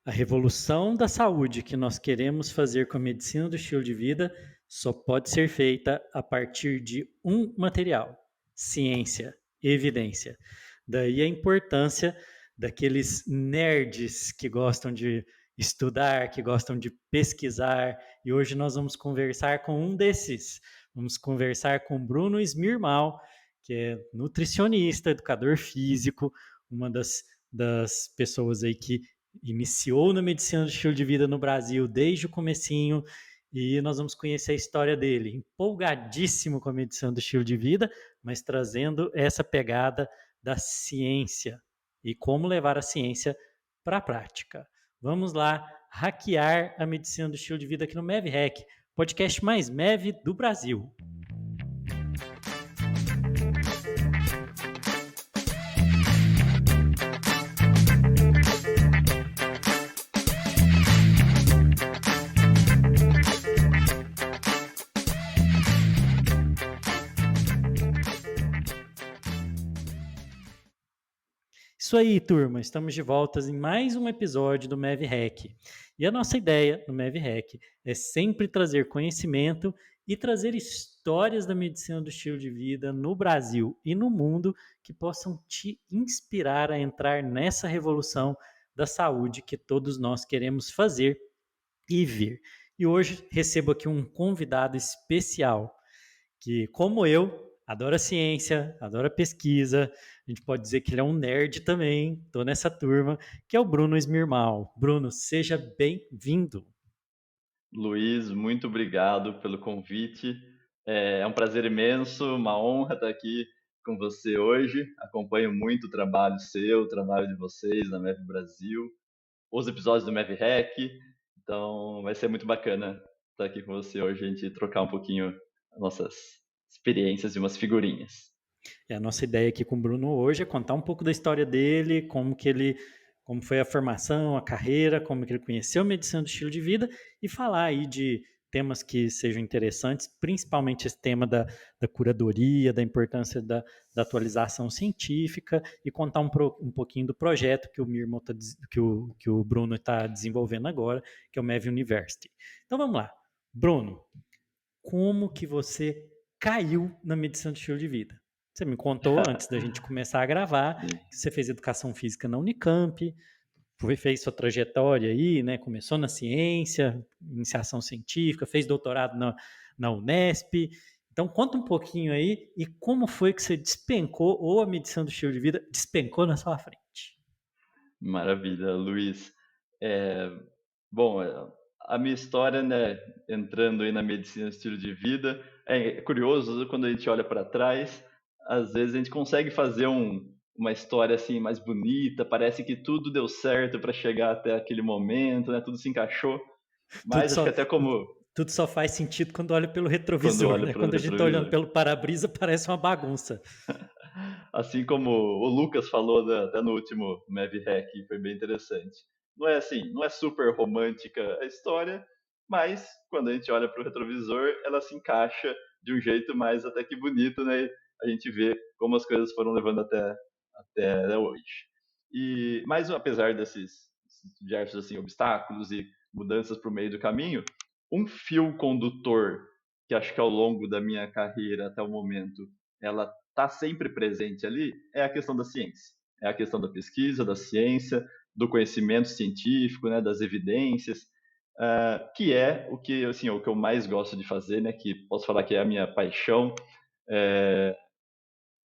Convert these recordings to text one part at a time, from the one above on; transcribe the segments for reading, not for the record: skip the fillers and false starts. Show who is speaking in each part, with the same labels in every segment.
Speaker 1: A revolução da saúde que nós queremos fazer com a medicina do estilo de vida só pode ser feita a partir de um material: ciência, evidência. Daí a importância daqueles nerds que gostam de estudar, que gostam de pesquisar, e hoje nós vamos conversar com um desses. Vamos conversar com Bruno Smirmal, que é nutricionista, educador físico, uma das pessoas aí que iniciou na medicina do estilo de vida no Brasil desde o comecinho, e nós vamos conhecer a história dele, empolgadíssimo com a medicina do estilo de vida, mas trazendo essa pegada da ciência e como levar a ciência para a prática. Vamos lá hackear a medicina do estilo de vida aqui no MEV podcast mais MEV do Brasil. Isso aí, turma, estamos de volta em mais um episódio do MEV Hack. E a nossa ideia no MEV Hack é sempre trazer conhecimento e trazer histórias da medicina do estilo de vida no Brasil e no mundo que possam te inspirar a entrar nessa revolução da saúde que todos nós queremos fazer e ver. E hoje recebo aqui um convidado especial que, como eu, adora ciência, adora pesquisa. A gente pode dizer que ele é um nerd também. Estou nessa turma, que é o Bruno Smirmal. Bruno, seja bem-vindo.
Speaker 2: Luiz, muito obrigado pelo convite. É um prazer imenso, uma honra estar aqui com você hoje. Acompanho muito o trabalho seu, o trabalho de vocês na MEV Brasil, os episódios do MEV Hack. Então, vai ser muito bacana estar aqui com você hoje, a gente trocar um pouquinho as nossas experiências e umas figurinhas.
Speaker 1: A nossa ideia aqui com o Bruno hoje é contar um pouco da história dele, como foi a formação, a carreira, como que ele conheceu a medicina do estilo de vida e falar aí de temas que sejam interessantes, principalmente esse tema da curadoria, da importância da atualização científica e contar um pouquinho do projeto que o Mirmo que o Bruno está desenvolvendo agora, que é o MEV University. Então vamos lá. Bruno, como que você caiu na medicina do estilo de vida? Você me contou antes da gente começar a gravar
Speaker 2: Sim.
Speaker 1: que você fez educação física na Unicamp, fez sua trajetória aí, né? Começou na ciência, iniciação científica, fez doutorado na Unesp. Então conta um pouquinho aí e como foi que você despencou ou a medicina do estilo de vida despencou na sua frente.
Speaker 2: Maravilha, Luiz. É, bom, a minha história, né, entrando aí na medicina estilo de vida, é curioso quando a gente olha para trás, às vezes a gente consegue fazer uma história assim mais bonita, parece que tudo deu certo para chegar até aquele momento, né, tudo se encaixou,
Speaker 1: Tudo
Speaker 2: mas acho que
Speaker 1: só,
Speaker 2: até como
Speaker 1: tudo só faz sentido quando olha pelo
Speaker 2: quando
Speaker 1: retrovisor,
Speaker 2: olha
Speaker 1: né?
Speaker 2: para o
Speaker 1: Quando a gente está olhando
Speaker 2: retrovisor.
Speaker 1: pelo para-brisa, parece uma bagunça.
Speaker 2: Assim como o Lucas falou até no último Mav Hack, foi bem interessante. Não é assim, não é super romântica a história, mas quando a gente olha para o retrovisor, ela se encaixa de um jeito mais até que bonito, né? A gente vê como as coisas foram levando até hoje. Mas apesar desses diversos assim, obstáculos e mudanças para o meio do caminho, um fio condutor que acho que ao longo da minha carreira até o momento ela está sempre presente ali é a questão da ciência. É a questão da pesquisa, da ciência, do conhecimento científico, né, das evidências, que é o que, assim, o que eu mais gosto de fazer, né, que posso falar que é a minha paixão, é,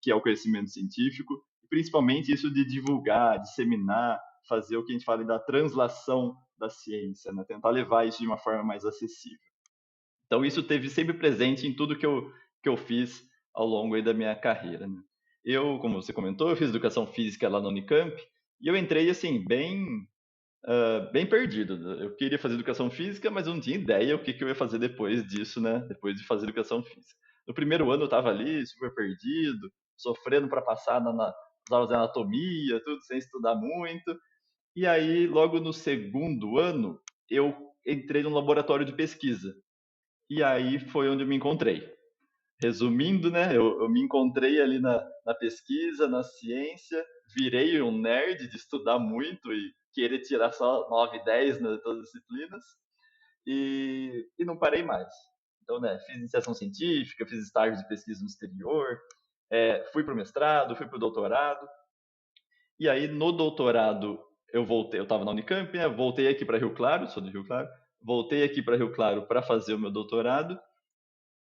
Speaker 2: que é o conhecimento científico, e principalmente isso de divulgar, disseminar, fazer o que a gente fala da translação da ciência, né, tentar levar isso de uma forma mais acessível. Então isso teve sempre presente em tudo que eu fiz ao longo aí da minha carreira, né? Eu, como você comentou, eu fiz educação física lá na Unicamp e eu entrei assim bem perdido. Eu queria fazer educação física, mas eu não tinha ideia o que eu ia fazer depois disso, né? Depois de fazer educação física. No primeiro ano eu estava ali super perdido, sofrendo para passar nas aulas de anatomia, tudo sem estudar muito. E aí, logo no segundo ano, eu entrei no laboratório de pesquisa. E aí foi onde eu me encontrei. Resumindo, né, eu me encontrei ali na pesquisa, na ciência, virei um nerd de estudar muito e querer tirar só 9, 10 nas todas as disciplinas, e não parei mais. Então, né, fiz iniciação científica, fiz estágio de pesquisa no exterior, fui para o mestrado, fui para o doutorado, e aí no doutorado eu voltei, eu estava na Unicamp, né, voltei aqui para Rio Claro, sou de Rio Claro, voltei aqui para Rio Claro para fazer o meu doutorado,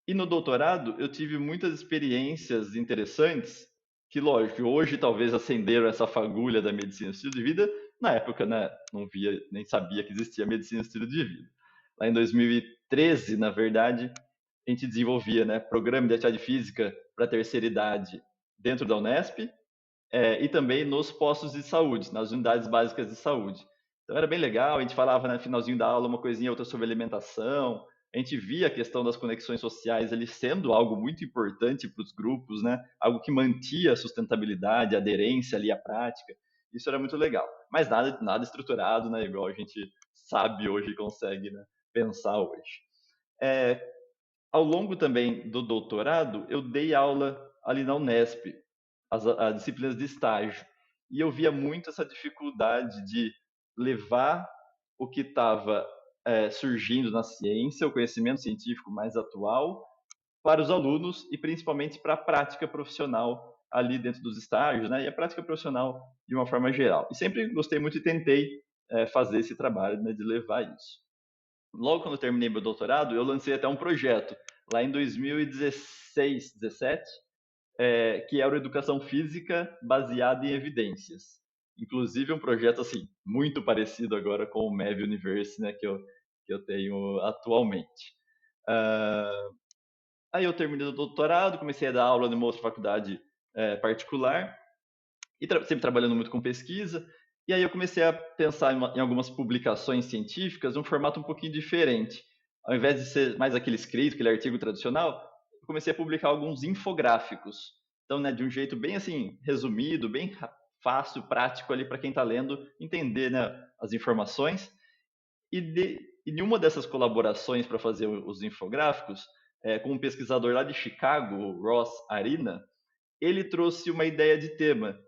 Speaker 2: e no doutorado eu tive muitas experiências interessantes, que lógico, hoje talvez acenderam essa fagulha da medicina e estilo de vida, na época, né, não via, nem sabia que existia medicina e estilo de vida. Lá em 2013, na verdade, a gente desenvolvia, né, programa de atividade física para terceira idade dentro da Unesp, e também nos postos de saúde, nas unidades básicas de saúde. Então era bem legal, a gente falava no finalzinho da aula uma coisinha outra sobre alimentação, a gente via a questão das conexões sociais ali sendo algo muito importante para os grupos, né? Algo que mantia a sustentabilidade, a aderência ali à prática. Isso era muito legal. Mas nada estruturado, né? Igual a gente sabe hoje e consegue, né, pensar hoje. É, Ao longo também do doutorado, eu dei aula ali na Unesp, as disciplinas de estágio. E eu via muito essa dificuldade de levar o que estava surgindo na ciência, o conhecimento científico mais atual, para os alunos e principalmente para a prática profissional ali dentro dos estágios, né? E a prática profissional de uma forma geral. E sempre gostei muito e tentei fazer esse trabalho, né, de levar isso. Logo quando eu terminei meu doutorado, eu lancei até um projeto, lá em 2016, 17, que era o Educação Física baseada em evidências. Inclusive um projeto assim muito parecido agora com o MEV Universe, né, que eu tenho atualmente. Uh, Aí eu terminei o doutorado, comecei a dar aula numa outra faculdade particular, e sempre trabalhando muito com pesquisa, e aí eu comecei a pensar em algumas publicações científicas, um formato um pouquinho diferente. Ao invés de ser mais aquele escrito, aquele artigo tradicional, eu comecei a publicar alguns infográficos. Então, né, de um jeito bem assim, resumido, bem fácil, prático ali para quem está lendo entender, né, as informações. E em uma dessas colaborações para fazer os infográficos, com um pesquisador lá de Chicago, o Ross Arina, ele trouxe uma ideia de tema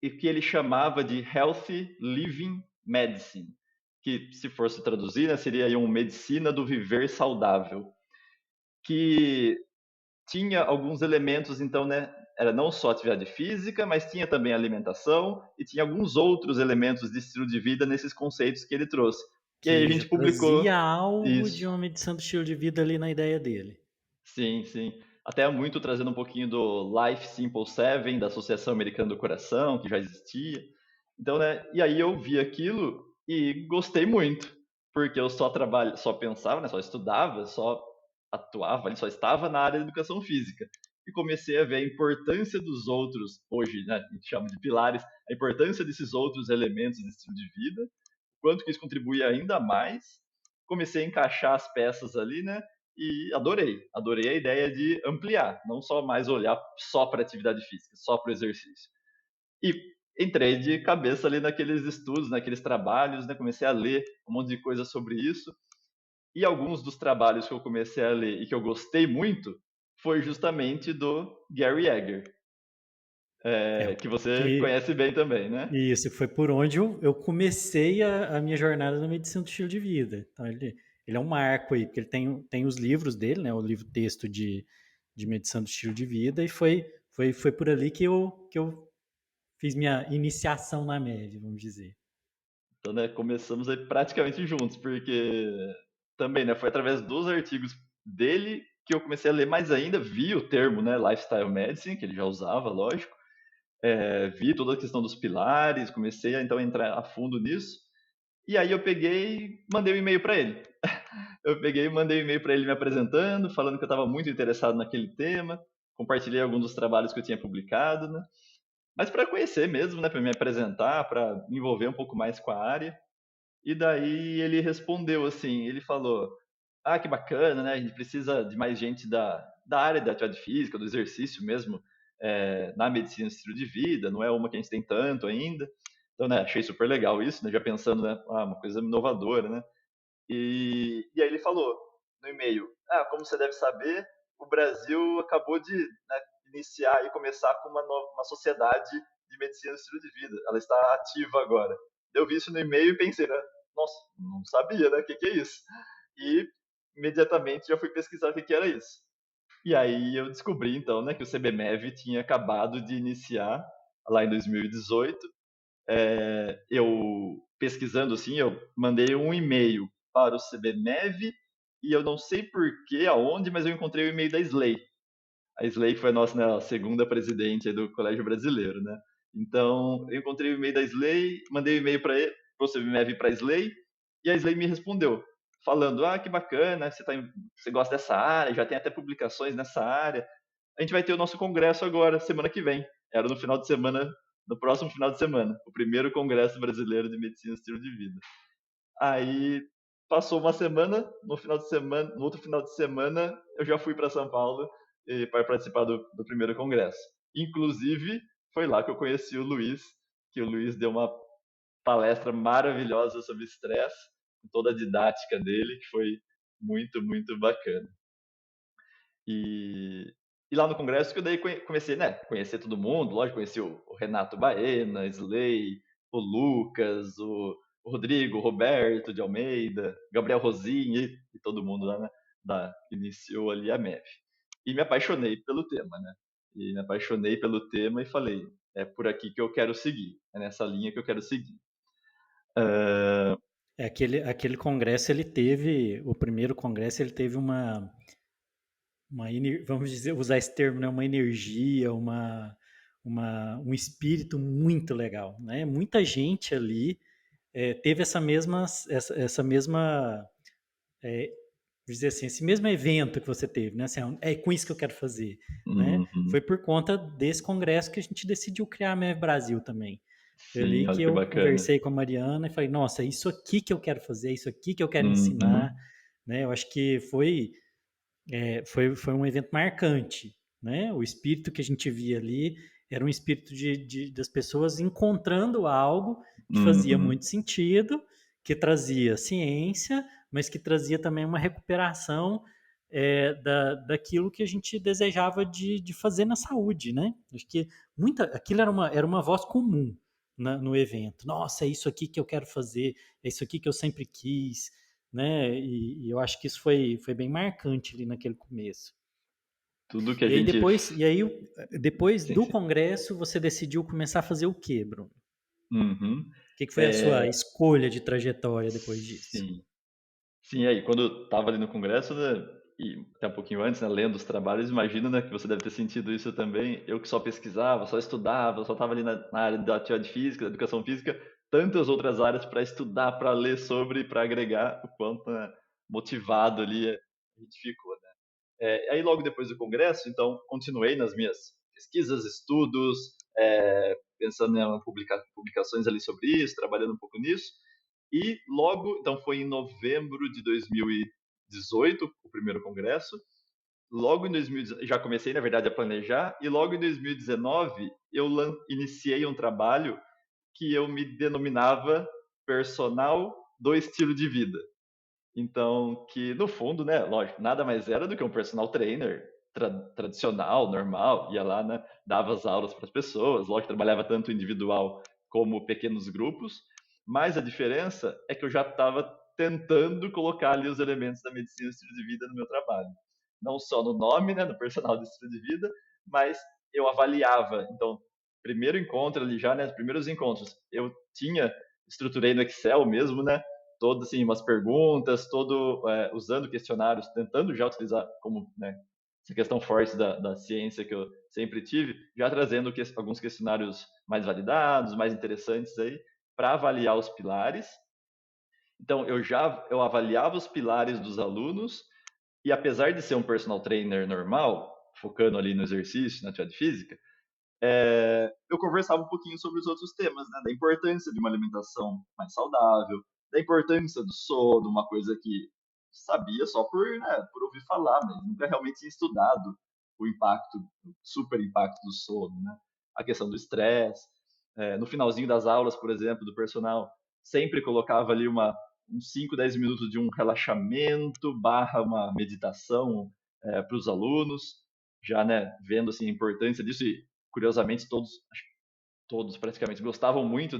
Speaker 2: e que ele chamava de Healthy Living Medicine, que se fosse traduzir, né, seria aí um medicina do viver saudável, que tinha alguns elementos, então, né, era não só atividade física, mas tinha também alimentação e tinha alguns outros elementos de estilo de vida nesses conceitos que ele trouxe. E aí a
Speaker 1: Que já
Speaker 2: gente publicou
Speaker 1: trazia algo de
Speaker 2: isso.
Speaker 1: uma medição do estilo de vida ali na ideia dele.
Speaker 2: Sim, sim. Até muito trazendo um pouquinho do Life Simple Seven, da Associação Americana do Coração, que já existia. Então, né, e aí eu vi aquilo e gostei muito, porque eu só pensava, né, só estudava, só atuava, só estava na área de educação física. E comecei a ver a importância dos outros, hoje, né, a gente chama de pilares, a importância desses outros elementos de estilo de vida, quanto que isso contribuía ainda mais. Comecei a encaixar as peças ali, né, e adorei a ideia de ampliar, não só mais olhar só para atividade física, só para o exercício. E entrei de cabeça ali naqueles estudos, naqueles trabalhos, né? Comecei a ler um monte de coisa sobre isso. E alguns dos trabalhos que eu comecei a ler e que eu gostei muito foi justamente do Gary Yeager,
Speaker 1: É,
Speaker 2: que você
Speaker 1: que
Speaker 2: conhece bem também, né?
Speaker 1: isso foi por onde eu comecei a minha jornada na medicina do estilo de vida. Então ele é um marco aí, porque ele tem os livros dele, né? O livro texto de medição do estilo de vida, e foi por ali que eu fiz minha iniciação na MEV, vamos dizer.
Speaker 2: Então, né, começamos aí praticamente juntos, porque também, né, foi através dos artigos dele que eu comecei a ler mais ainda, vi o termo, né, lifestyle medicine, que ele já usava, lógico, vi toda a questão dos pilares, comecei a então entrar a fundo nisso, e aí eu peguei e mandei um e-mail para ele. Eu peguei e mandei um e-mail para ele me apresentando, falando que eu estava muito interessado naquele tema, compartilhei alguns dos trabalhos que eu tinha publicado, né, mas para conhecer mesmo, né, para me apresentar, para me envolver um pouco mais com a área. E daí ele respondeu assim, ele falou, ah, que bacana, né? A gente precisa de mais gente da área da atividade física, do exercício mesmo, na medicina do estilo de vida, não é uma que a gente tem tanto ainda. Então, né, achei super legal isso, né? Já pensando, né, uma coisa inovadora, né? E aí ele falou no e-mail, como você deve saber, o Brasil acabou de, né, iniciar e começar com uma sociedade de medicina do estilo de vida. Ela está ativa agora. eu vi isso no e-mail e pensei, né? Nossa, não sabia, né? O que, que é isso? E imediatamente já fui pesquisar o que, que era isso. E aí eu descobri, então, né, que o CBMEV tinha acabado de iniciar, lá em 2018. Eu, pesquisando assim, eu mandei um e-mail para o CBMEV e eu não sei por que, aonde, mas eu encontrei o e-mail da Slay. A Slay foi a nossa, né, a segunda presidente aí do Colégio Brasileiro, né? Então, eu encontrei o e-mail da Slay, mandei o e-mail para o CBMEV para a Slay, e a Slay me respondeu, falando, que bacana, você gosta dessa área, já tem até publicações nessa área, a gente vai ter o nosso congresso agora, semana que vem. Era no final de semana, no próximo final de semana, o primeiro congresso brasileiro de medicina e estilo de vida. Aí passou uma semana, no outro final de semana, eu já fui para São Paulo para participar do primeiro congresso. Inclusive, foi lá que eu conheci o Luiz, que o Luiz deu uma palestra maravilhosa sobre estresse, com toda a didática dele, que foi muito, muito bacana. E, e lá no congresso que eu daí comecei, né, conhecer todo mundo, lógico, conheci o Renato Baena, Slay, o Lucas, o Rodrigo, o Roberto de Almeida, Gabriel Rosinha e todo mundo lá, né, que iniciou ali a MEF. E me apaixonei pelo tema, né? E me apaixonei pelo tema e falei, é por aqui que eu quero seguir, é nessa linha que eu quero seguir.
Speaker 1: Aquele congresso, ele teve, o primeiro congresso, ele teve vamos dizer, usar esse termo, né, uma energia, um espírito muito legal, né? Muita gente ali teve essa mesma, dizer assim, esse mesmo evento que você teve, né? Assim, é com isso que eu quero fazer, né?
Speaker 2: Uhum.
Speaker 1: Foi por conta desse congresso que a gente decidiu criar a MEV Brasil também. Foi ali
Speaker 2: Sim, olha
Speaker 1: que
Speaker 2: que
Speaker 1: eu
Speaker 2: bacana.
Speaker 1: conversei com a Mariana e falei, nossa, é isso aqui que eu quero fazer, é isso aqui que eu quero ensinar,
Speaker 2: Uhum.
Speaker 1: né? Eu acho que foi um evento marcante, né? O espírito que a gente via ali era um espírito das pessoas encontrando algo que fazia
Speaker 2: Uhum.
Speaker 1: muito sentido, que trazia ciência, mas que trazia também uma recuperação daquilo que a gente desejava de fazer na saúde, né? Acho que aquilo era uma voz comum no evento. Nossa, é isso aqui que eu quero fazer, é isso aqui que eu sempre quis, né? E eu acho que isso foi bem marcante ali naquele começo.
Speaker 2: Tudo que a
Speaker 1: E aí
Speaker 2: gente.
Speaker 1: depois
Speaker 2: Sim,
Speaker 1: do
Speaker 2: sim.
Speaker 1: congresso, você decidiu começar a fazer o quê, Bruno?
Speaker 2: Uhum.
Speaker 1: Que foi a sua
Speaker 2: É,
Speaker 1: escolha de trajetória depois disso?
Speaker 2: sim. Sim, aí, quando eu estava ali no congresso, né, e até um pouquinho antes, né, lendo os trabalhos, imagino, né, que você deve ter sentido isso também. Eu que só pesquisava, só estudava, só estava ali na área da atividade física, da educação física, tantas outras áreas para estudar, para ler sobre, para agregar o quanto, né, motivado ali a gente ficou, né? Aí logo depois do congresso, então, continuei nas minhas pesquisas, estudos, pensando em publicações ali sobre isso, trabalhando um pouco nisso. E logo, então foi em novembro de 2018 o primeiro congresso. Logo em 2019, já comecei, na verdade, a planejar, e logo em 2019 eu iniciei um trabalho que eu me denominava personal do estilo de vida. Então, que no fundo, né, lógico, nada mais era do que um personal trainer tradicional, normal, ia lá, né, dava as aulas para as pessoas, lógico, trabalhava tanto individual como pequenos grupos, mas a diferença é que eu já estava tentando colocar ali os elementos da medicina e estilo de vida no meu trabalho. Não só no nome, né, no personal de estilo de vida, mas eu avaliava. Então, primeiro encontro ali já, né, os primeiros encontros, eu estruturei no Excel mesmo, né, todo assim umas perguntas, todo usando questionários, tentando já utilizar como, né, essa questão forte da ciência que eu sempre tive, já trazendo alguns questionários mais validados, mais interessantes aí para avaliar os pilares. Então eu avaliava os pilares dos alunos e apesar de ser um personal trainer normal, focando ali no exercício, na atividade física, eu conversava um pouquinho sobre os outros temas, né? Da importância de uma alimentação mais saudável, da importância do sono, uma coisa que sabia só por ouvir falar, mas nunca realmente tinha estudado o impacto, o super impacto do sono, né? A questão do estresse. No finalzinho das aulas, por exemplo, do personal, sempre colocava ali uns 5, 10 minutos de um relaxamento barra uma meditação para os alunos, já, né, vendo assim, a importância disso e curiosamente todos praticamente gostavam muito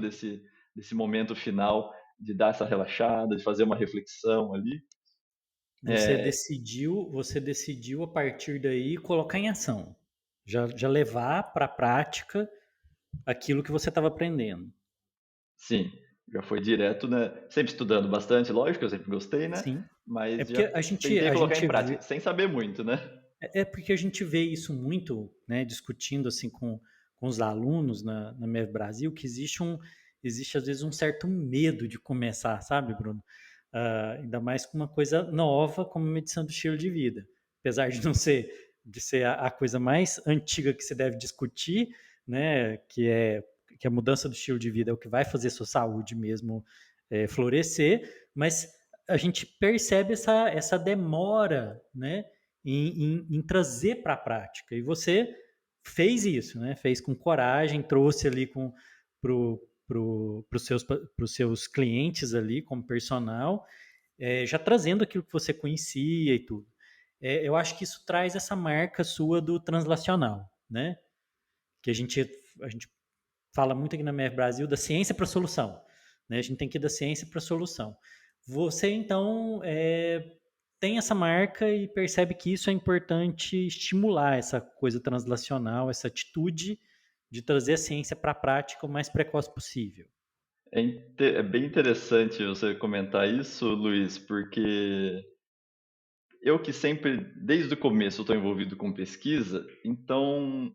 Speaker 2: desse momento final de dar essa relaxada, de fazer uma reflexão ali.
Speaker 1: Você decidiu a partir daí colocar em ação, já levar para a prática aquilo que você estava aprendendo.
Speaker 2: Sim, já foi direto, né? Sempre estudando bastante, lógico, eu sempre gostei, né?
Speaker 1: Sim. É
Speaker 2: Mas
Speaker 1: porque
Speaker 2: já
Speaker 1: a gente,
Speaker 2: tentei
Speaker 1: a
Speaker 2: colocar em
Speaker 1: gente
Speaker 2: prática,
Speaker 1: vê,
Speaker 2: sem saber muito, né?
Speaker 1: é porque a gente vê isso muito, né, discutindo assim com os alunos na MEV Brasil, que existe às vezes um certo medo de começar, sabe, Bruno? Ainda mais com uma coisa nova como medição do estilo de vida. Apesar de não ser de ser a coisa mais antiga que se deve discutir, né, que a mudança do estilo de vida é o que vai fazer sua saúde mesmo florescer, mas a gente percebe essa demora, né, em trazer para a prática. E você fez isso, né? Fez com coragem, trouxe ali para os seus clientes ali como personal, já trazendo aquilo que você conhecia e tudo. Eu acho que isso traz essa marca sua do translacional, né? Que a gente fala muito aqui na MF Brasil da ciência para a solução, né? A gente tem que ir da ciência para a solução. Você, então, tem essa marca e percebe que isso é importante estimular essa coisa translacional, essa atitude de trazer a ciência para a prática o mais precoce possível.
Speaker 2: É bem interessante você comentar isso, Luiz, porque eu que sempre, desde o começo, estou envolvido com pesquisa, então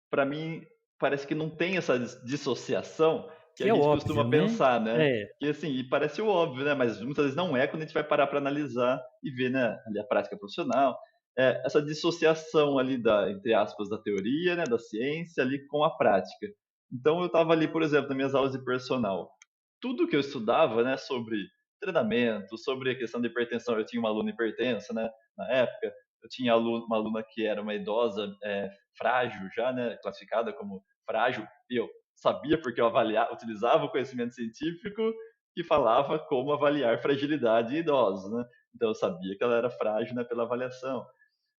Speaker 2: para mim, parece que não tem essa dissociação que a
Speaker 1: Que é
Speaker 2: gente costuma
Speaker 1: óbvio, né?
Speaker 2: pensar, né?
Speaker 1: É,
Speaker 2: Que assim, e parece o óbvio, né? Mas muitas vezes não é quando a gente vai parar para analisar e ver, né, ali a prática profissional. Essa dissociação ali da, entre aspas, da teoria, né, da ciência ali com a prática. Então eu estava ali, por exemplo, nas minhas aulas de personal. Tudo que eu estudava, né, sobre treinamento, sobre a questão da hipertensão, eu tinha uma aluna hipertensa, né, na época, eu tinha uma aluna que era uma idosa frágil já, né, classificada como frágil, e eu sabia porque eu utilizava o conhecimento científico que falava como avaliar fragilidade em idosos, né? Então eu sabia que ela era frágil, né, pela avaliação.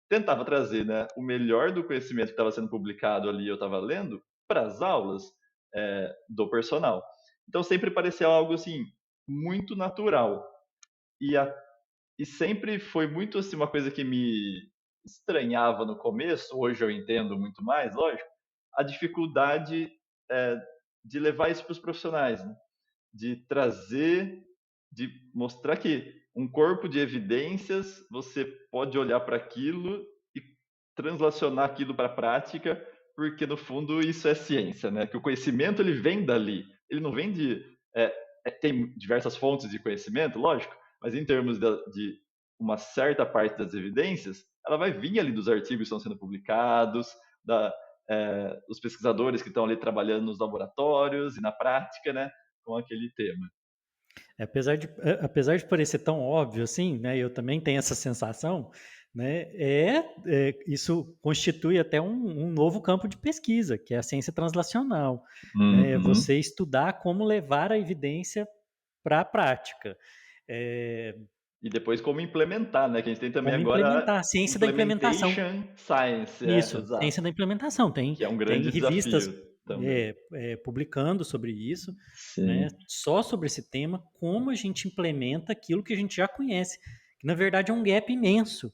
Speaker 2: Tentava trazer, né, o melhor do conhecimento que estava sendo publicado ali, eu estava lendo, para as aulas do personal. Então sempre parecia algo assim muito natural e e sempre foi muito assim uma coisa que me estranhava no começo, hoje eu entendo muito mais, lógico, a dificuldade é, de levar isso para os profissionais, né? De trazer, de mostrar que um corpo de evidências, você pode olhar para aquilo e translacionar aquilo para a prática, porque no fundo isso é ciência, né? Que o conhecimento ele vem dali, ele não vem de tem diversas fontes de conhecimento, lógico, mas em termos de uma certa parte das evidências, ela vai vir ali dos artigos que estão sendo publicados, dos pesquisadores que estão ali trabalhando nos laboratórios e na prática, né, com aquele tema.
Speaker 1: apesar de parecer tão óbvio assim, né, eu também tenho essa sensação, né, isso constitui até um novo campo de pesquisa, que é a ciência translacional, né,
Speaker 2: Uhum.
Speaker 1: você estudar como levar a evidência para a prática. É,
Speaker 2: E depois como implementar, né? Que a gente tem também
Speaker 1: como
Speaker 2: agora
Speaker 1: implementar, a ciência da implementação.
Speaker 2: Implementation Science,
Speaker 1: Isso,
Speaker 2: exato.
Speaker 1: ciência da implementação. Tem,
Speaker 2: Que é um
Speaker 1: tem
Speaker 2: grande
Speaker 1: revistas
Speaker 2: desafio também.
Speaker 1: publicando sobre isso, né,
Speaker 2: Sim.
Speaker 1: só sobre esse tema, como a gente implementa aquilo que a gente já conhece, que na verdade é um gap imenso.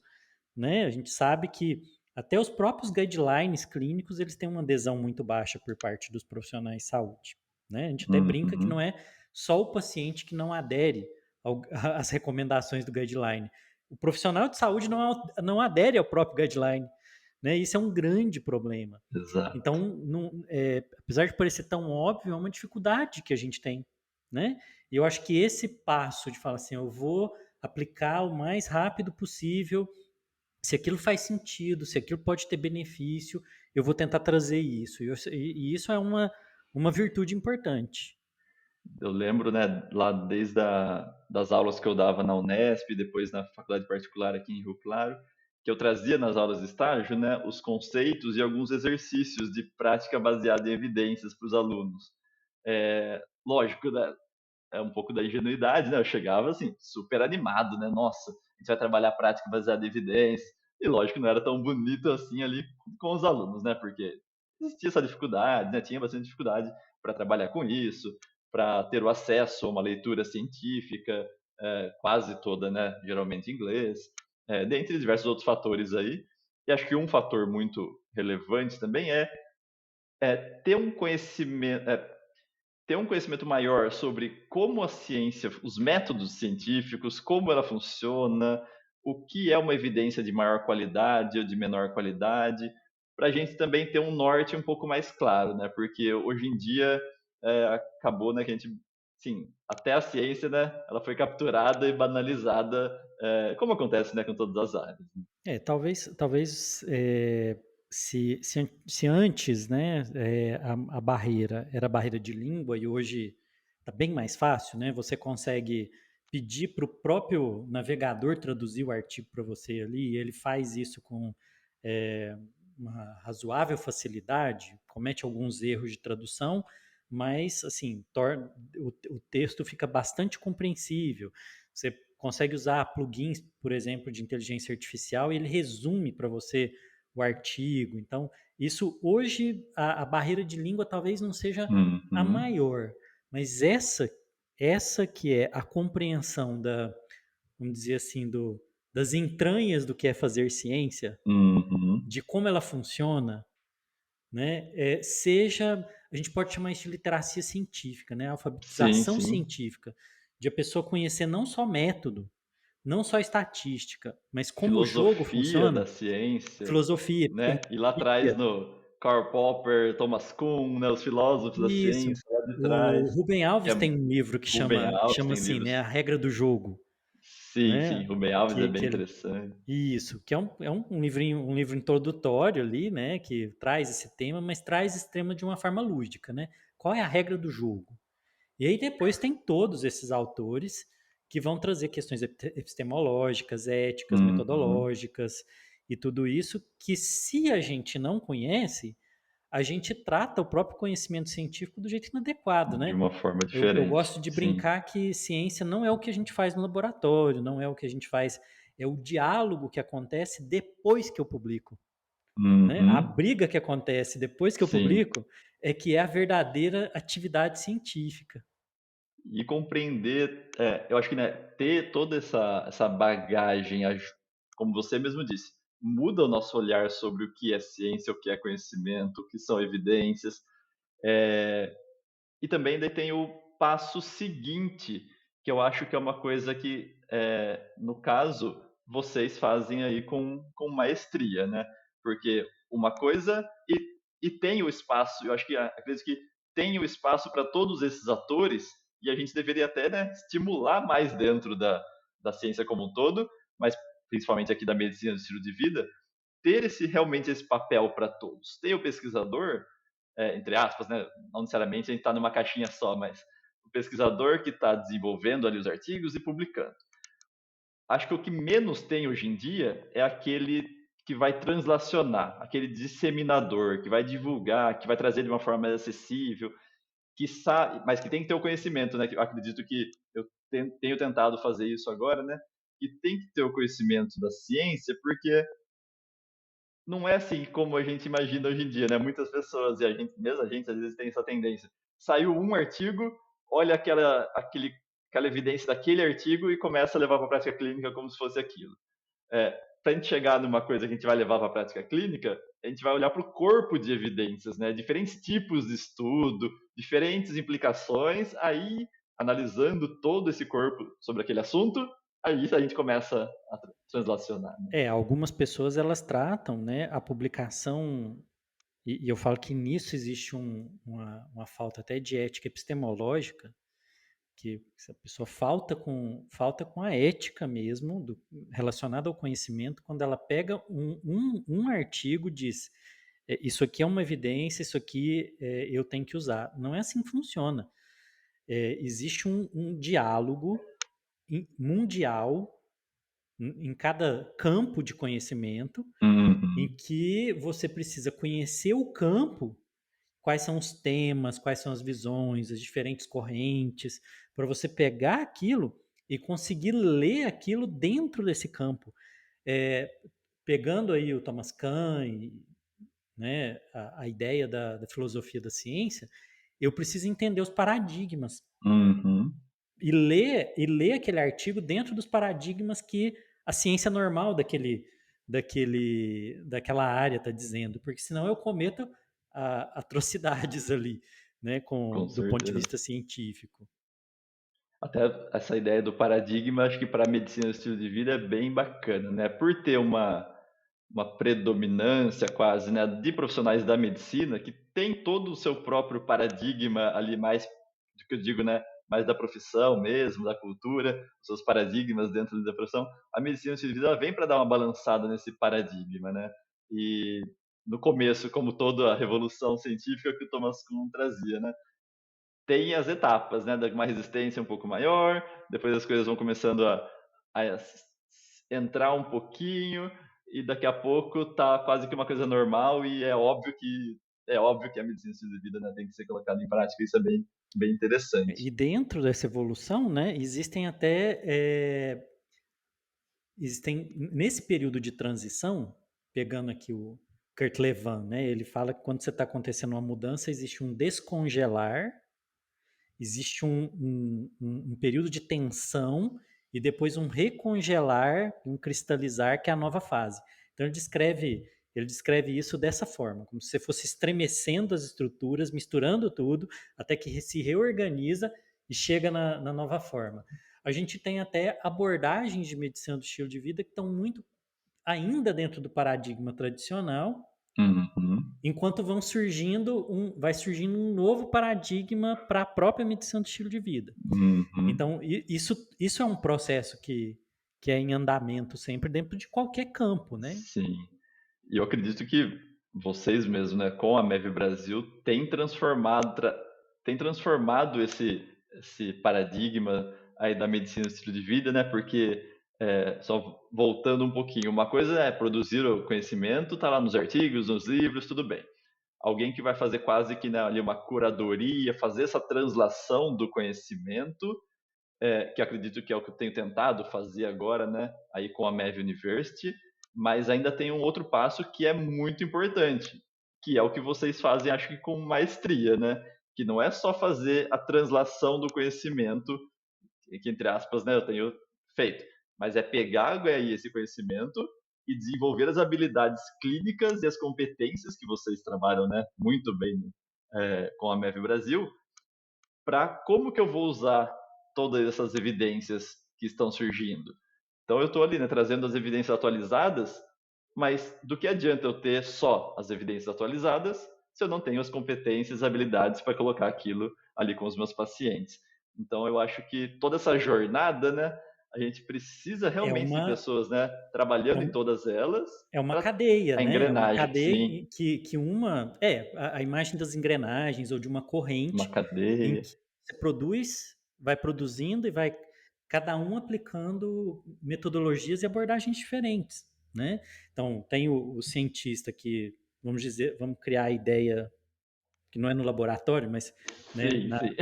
Speaker 1: Né? A gente sabe que até os próprios guidelines clínicos eles têm uma adesão muito baixa por parte dos profissionais de saúde. Né? A gente até brinca que não
Speaker 2: Uhum.
Speaker 1: é só o paciente que não adere às recomendações do guideline. O profissional de saúde não adere ao próprio guideline. Né? Isso é um grande problema.
Speaker 2: Exato.
Speaker 1: Então, apesar de parecer tão óbvio, é uma dificuldade que a gente tem. Né? E eu acho que esse passo de falar assim, eu vou aplicar o mais rápido possível, se aquilo faz sentido, se aquilo pode ter benefício, eu vou tentar trazer isso. E isso é uma virtude importante.
Speaker 2: Eu lembro, né, lá desde das aulas que eu dava na Unesp, depois na faculdade particular aqui em Rio Claro, que eu trazia nas aulas de estágio, né, os conceitos e alguns exercícios de prática baseada em evidências para os alunos. Lógico, né, é um pouco da ingenuidade, né? Eu chegava assim, super animado, né? Nossa, a gente vai trabalhar prática baseada em evidências. E lógico que não era tão bonito assim ali com os alunos, né? Porque existia essa dificuldade, né? Tinha bastante dificuldade para trabalhar com isso. para ter o acesso a uma leitura científica, quase toda, né, geralmente em inglês, dentre diversos outros fatores aí. E acho que um fator muito relevante também é ter um conhecimento, ter um conhecimento maior sobre como a ciência, os métodos científicos, como ela funciona, o que é uma evidência de maior qualidade ou de menor qualidade, para a gente também ter um norte um pouco mais claro, né? Porque hoje em dia acabou, né, que a gente, sim, até a ciência, né, ela foi capturada e banalizada, como acontece, né, com todas as áreas.
Speaker 1: Talvez se antes, né, a barreira era a barreira de língua e hoje está bem mais fácil, né? Você consegue pedir para o próprio navegador traduzir o artigo para você ali, e ele faz isso com é, uma razoável facilidade, comete alguns erros de tradução, mas assim, o texto fica bastante compreensível. Você consegue usar plugins, por exemplo, de inteligência artificial e ele resume para você o artigo. Então, isso hoje, a barreira de língua talvez não seja a
Speaker 2: Uhum,
Speaker 1: maior, mas essa que é a compreensão vamos dizer assim, das entranhas do que é fazer ciência,
Speaker 2: uhum.
Speaker 1: de como ela funciona, né? Seja, a gente pode chamar isso de literacia científica, né?
Speaker 2: Sim,
Speaker 1: Alfabetização
Speaker 2: sim.
Speaker 1: científica, de a pessoa conhecer não só método, não só estatística, mas como o jogo
Speaker 2: Filosofia da
Speaker 1: funciona,
Speaker 2: ciência,
Speaker 1: filosofia,
Speaker 2: né? E lá atrás
Speaker 1: epistemologia.
Speaker 2: no Karl Popper, Thomas Kuhn, né, os filósofos da
Speaker 1: Isso.
Speaker 2: ciência lá de
Speaker 1: O
Speaker 2: trás,
Speaker 1: Rubem
Speaker 2: que
Speaker 1: Alves
Speaker 2: é
Speaker 1: tem um livro
Speaker 2: Rubem
Speaker 1: que
Speaker 2: Alves
Speaker 1: chama
Speaker 2: tem
Speaker 1: assim,
Speaker 2: livros.
Speaker 1: né, A Regra do Jogo,
Speaker 2: Sim,
Speaker 1: né?
Speaker 2: sim, Rubem Alves é
Speaker 1: Que
Speaker 2: bem
Speaker 1: ele
Speaker 2: interessante.
Speaker 1: Isso, que um livrinho, um livro introdutório ali, né, que traz esse tema, mas traz esse tema de uma forma lúdica, né? Qual é a regra do jogo? E aí depois tem todos esses autores que vão trazer questões epistemológicas, éticas,
Speaker 2: Uhum.
Speaker 1: metodológicas e tudo isso que se a gente não conhece, a gente trata o próprio conhecimento científico do jeito inadequado,
Speaker 2: De
Speaker 1: né?
Speaker 2: uma forma
Speaker 1: Eu
Speaker 2: diferente.
Speaker 1: gosto de
Speaker 2: Sim.
Speaker 1: brincar que ciência não é o que a gente faz no laboratório, não é o que a gente faz, é o diálogo que acontece depois que eu publico, né? A
Speaker 2: Uhum.
Speaker 1: briga que acontece depois que eu
Speaker 2: Sim.
Speaker 1: publico é que é a verdadeira atividade científica.
Speaker 2: E compreender, eu acho que, né, ter toda essa bagagem, como você mesmo disse, muda o nosso olhar sobre o que é ciência, o que é conhecimento, o que são evidências. E também daí tem o passo seguinte, que eu acho que é uma coisa que, no caso, vocês fazem aí com maestria, né? Porque uma coisa e tem o espaço, eu acho que acredito que tem o espaço para todos esses atores e a gente deveria até, né, estimular mais dentro da ciência como um todo, mas principalmente aqui da medicina do estilo de vida, ter realmente esse papel para todos. Tem o pesquisador, entre aspas, né? Não necessariamente a gente está numa caixinha só, mas o pesquisador que está desenvolvendo ali os artigos e publicando. Acho que o que menos tem hoje em dia é aquele que vai translacionar, aquele disseminador, que vai divulgar, que vai trazer de uma forma mais acessível, que sabe, mas que tem que ter o conhecimento, né? Eu acredito que eu tenho tentado fazer isso agora, né? E tem que ter o conhecimento da ciência, porque não é assim como a gente imagina hoje em dia, né? Muitas pessoas, e a gente, mesmo a gente, às vezes tem essa tendência. Saiu um artigo, olha aquela evidência daquele artigo e começa a levar para a prática clínica como se fosse aquilo. Para a gente chegar numa coisa que a gente vai levar para a prática clínica, a gente vai olhar para o corpo de evidências, né? Diferentes tipos de estudo, diferentes implicações, aí, analisando todo esse corpo sobre aquele assunto, aí a gente começa a translacionar. Né?
Speaker 1: Algumas pessoas elas tratam, né, a publicação e eu falo que nisso existe uma falta até de ética epistemológica, que a pessoa falta com a ética mesmo, relacionada ao conhecimento, quando ela pega um artigo e diz, isso aqui é uma evidência, isso aqui eu tenho que usar. Não é assim que funciona. Existe um diálogo mundial em cada campo de conhecimento, em
Speaker 2: Uhum.
Speaker 1: que você precisa conhecer o campo, quais são os temas, quais são as visões, as diferentes correntes, para você pegar aquilo e conseguir ler aquilo dentro desse campo. É, pegando aí o Thomas Kuhn, né, a ideia da filosofia da ciência, eu preciso entender os paradigmas
Speaker 2: Uhum.
Speaker 1: e ler aquele artigo dentro dos paradigmas que a ciência normal daquela área está dizendo, porque senão eu cometo atrocidades ali, né,
Speaker 2: Com
Speaker 1: do ponto de
Speaker 2: certeza.
Speaker 1: vista científico.
Speaker 2: Até essa ideia do paradigma, acho que para a medicina do estilo de vida é bem bacana, né? Por ter uma predominância quase, né, de profissionais da medicina que tem todo o seu próprio paradigma ali mais, do que eu digo, né, mais da profissão mesmo, da cultura, os seus paradigmas dentro da profissão. A medicina do estilo de vida ela vem para dar uma balançada nesse paradigma, né? E no começo, como toda a revolução científica que o Thomas Kuhn trazia, né? Tem as etapas, né? Uma resistência um pouco maior, depois as coisas vão começando a entrar um pouquinho e daqui a pouco tá quase que uma coisa normal e é óbvio que a medicina de vida, né, tem que ser colocada em prática. Isso é bem interessante.
Speaker 1: E dentro dessa evolução, né, existem nesse período de transição, pegando aqui o Kurt Lewin, né, ele fala que quando você está acontecendo uma mudança, existe um descongelar, existe um período de tensão e depois um recongelar, um cristalizar, que é a nova fase. Então ele descreve isso dessa forma, como se você fosse estremecendo as estruturas, misturando tudo, até que se reorganiza e chega na nova forma. A gente tem até abordagens de medicina do estilo de vida que estão muito ainda dentro do paradigma tradicional,
Speaker 2: Uhum,
Speaker 1: enquanto vai surgindo um novo paradigma para a própria medicina do estilo de vida.
Speaker 2: uhum,
Speaker 1: Então, isso é um processo que é em andamento sempre dentro de qualquer campo, né?
Speaker 2: sim. E eu acredito que vocês mesmos, né, com a MEV Brasil, tem transformado esse paradigma aí da medicina do estilo de vida, né? Porque, só voltando um pouquinho, uma coisa é produzir o conhecimento, tá lá nos artigos, nos livros, tudo bem. Alguém que vai fazer quase que, né, ali uma curadoria, fazer essa translação do conhecimento, que acredito que é o que eu tenho tentado fazer agora, né, aí com a MEV University, mas ainda tem um outro passo que é muito importante, que é o que vocês fazem, acho que com maestria, né, que não é só fazer a translação do conhecimento, que entre aspas, né, eu tenho feito, mas é pegar aí esse conhecimento e desenvolver as habilidades clínicas e as competências que vocês trabalham, né, muito bem, com a MEV Brasil, para como que eu vou usar todas essas evidências que estão surgindo. Então eu estou ali, né, trazendo as evidências atualizadas, mas do que adianta eu ter só as evidências atualizadas se eu não tenho as competências, habilidades para colocar aquilo ali com os meus pacientes? Então eu acho que toda essa jornada, né, a gente precisa
Speaker 1: É
Speaker 2: realmente de
Speaker 1: uma,
Speaker 2: pessoas, né,
Speaker 1: é
Speaker 2: trabalhando em
Speaker 1: um-
Speaker 2: todas elas
Speaker 1: é uma
Speaker 2: para
Speaker 1: cadeia,
Speaker 2: a
Speaker 1: né? É uma
Speaker 2: engrenagem,
Speaker 1: cadeia
Speaker 2: sim,
Speaker 1: que a imagem das engrenagens ou de uma
Speaker 2: uma
Speaker 1: corrente em
Speaker 2: cadeia.
Speaker 1: que você produz, vai produzindo e vai cada um aplicando metodologias e abordagens diferentes, né? Então, tem o cientista que, vamos criar a ideia que não é no laboratório, mas, né,
Speaker 2: Sim, sim.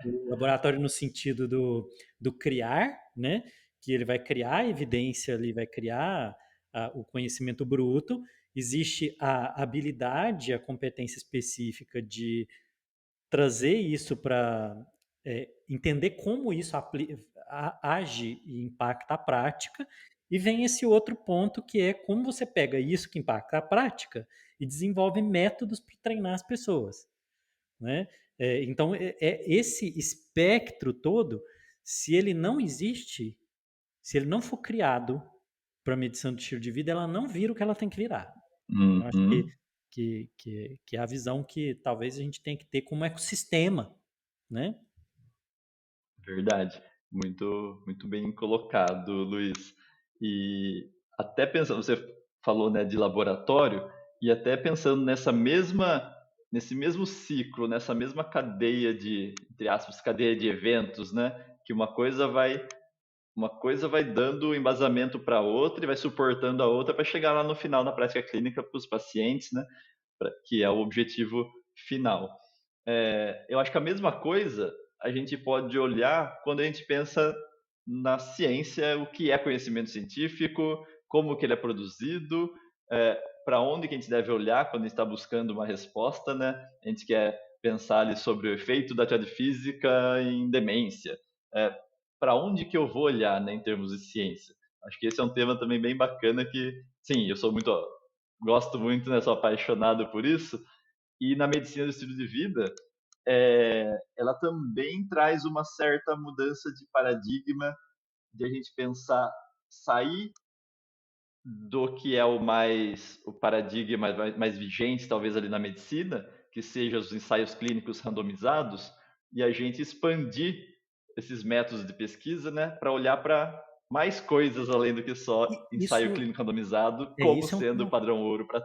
Speaker 1: no laboratório no sentido do criar, né, que ele vai criar a evidência ali, vai criar o conhecimento bruto, existe a habilidade, a competência específica de trazer isso para entender como isso age e impacta a prática, e vem esse outro ponto que é como você pega isso que impacta a prática e desenvolve métodos para treinar as pessoas, né? Então, esse espectro todo, se ele não existe, se ele não for criado para a medição do estilo de vida, ela não vira o que ela tem que virar. Eu acho
Speaker 2: Uhum.
Speaker 1: que é a visão que talvez a gente tenha que ter como ecossistema, né?
Speaker 2: Verdade. Muito, muito bem colocado, Luiz. E até pensando, você falou, né, de laboratório, e até pensando nesse mesmo ciclo, nessa mesma cadeia entre aspas, cadeia de eventos, né, que uma coisa vai dando embasamento para a outra e vai suportando a outra para chegar lá no final na prática clínica para os pacientes, né, que é o objetivo final. Eu acho que a mesma coisa a gente pode olhar quando a gente pensa na ciência, o que é conhecimento científico, como que ele é produzido, para onde que a gente deve olhar quando a gente está buscando uma resposta, né? A gente quer pensar ali sobre o efeito da atividade física em demência. É, para onde que eu vou olhar, né, em termos de ciência? Acho que esse é um tema também bem bacana que, sim, eu sou muito, gosto muito, né, sou apaixonado por isso. E na medicina do estilo de vida, ela também traz uma certa mudança de paradigma de a gente pensar, sair do que é o paradigma mais vigente, talvez ali na medicina, que seja os ensaios clínicos randomizados, e a gente expandir esses métodos de pesquisa, né, para olhar para mais coisas além do que só
Speaker 1: E
Speaker 2: ensaio clínico randomizado, como
Speaker 1: isso é um
Speaker 2: sendo o
Speaker 1: tema,
Speaker 2: padrão ouro para.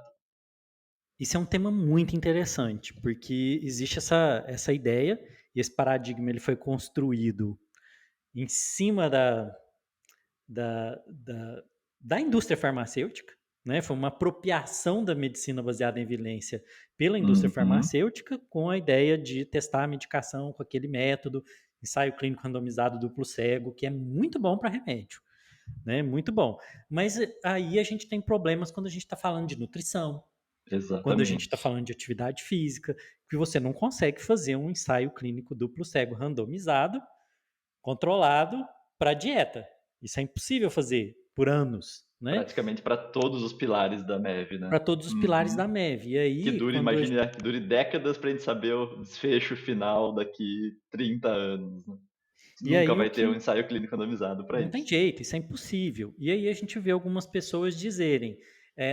Speaker 1: isso é um tema muito interessante, porque existe essa ideia, e esse paradigma ele foi construído em cima da, da, da indústria farmacêutica, né? Foi uma apropriação da medicina baseada em evidência pela indústria
Speaker 2: Uhum.
Speaker 1: farmacêutica com a ideia de testar a medicação com aquele método, ensaio clínico randomizado duplo cego, que é muito bom para remédio, né? Muito bom. Mas aí a gente tem problemas quando a gente está falando de nutrição, quando a gente está
Speaker 2: Exatamente.
Speaker 1: falando de atividade física, que você não consegue fazer um ensaio clínico duplo cego randomizado, controlado para dieta. Isso é impossível fazer por anos, né?
Speaker 2: Praticamente para todos os pilares da MEV, né?
Speaker 1: Para todos os pilares
Speaker 2: Uhum.
Speaker 1: da MEV. E
Speaker 2: Que
Speaker 1: aí,
Speaker 2: dure,
Speaker 1: quando
Speaker 2: imagine, né, que dure décadas para a gente saber o desfecho final daqui 30 anos, né?
Speaker 1: e
Speaker 2: Nunca
Speaker 1: aí o
Speaker 2: vai ter um
Speaker 1: que
Speaker 2: ensaio clínico randomizado para
Speaker 1: não tem
Speaker 2: isso.
Speaker 1: jeito, isso é impossível. E aí a gente vê algumas pessoas dizerem,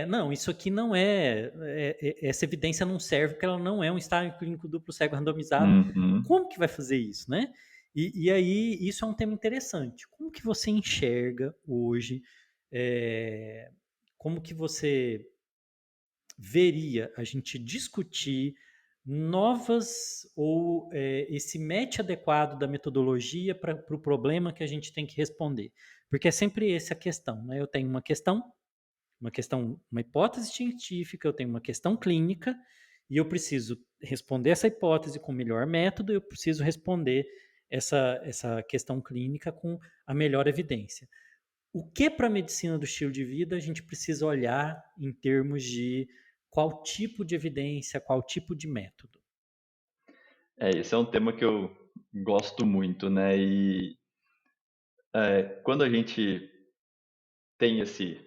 Speaker 1: não, isso aqui não essa evidência não serve porque ela não é um ensaio clínico duplo cego randomizado.
Speaker 2: Uhum.
Speaker 1: Como que vai fazer isso, né? E aí isso é um tema interessante. Como que você enxerga hoje, é, como que você veria a gente discutir novas ou esse match adequado da metodologia para o problema que a gente tem que responder. Porque é sempre essa a questão, né? Eu tenho uma hipótese científica, eu tenho uma questão clínica, e eu preciso responder essa hipótese com o melhor método, eu preciso responder essa questão clínica com a melhor evidência. O que para a medicina do estilo de vida a gente precisa olhar em termos de qual tipo de evidência, qual tipo de método?
Speaker 2: Esse é um tema que eu gosto muito, né? E quando a gente tem esse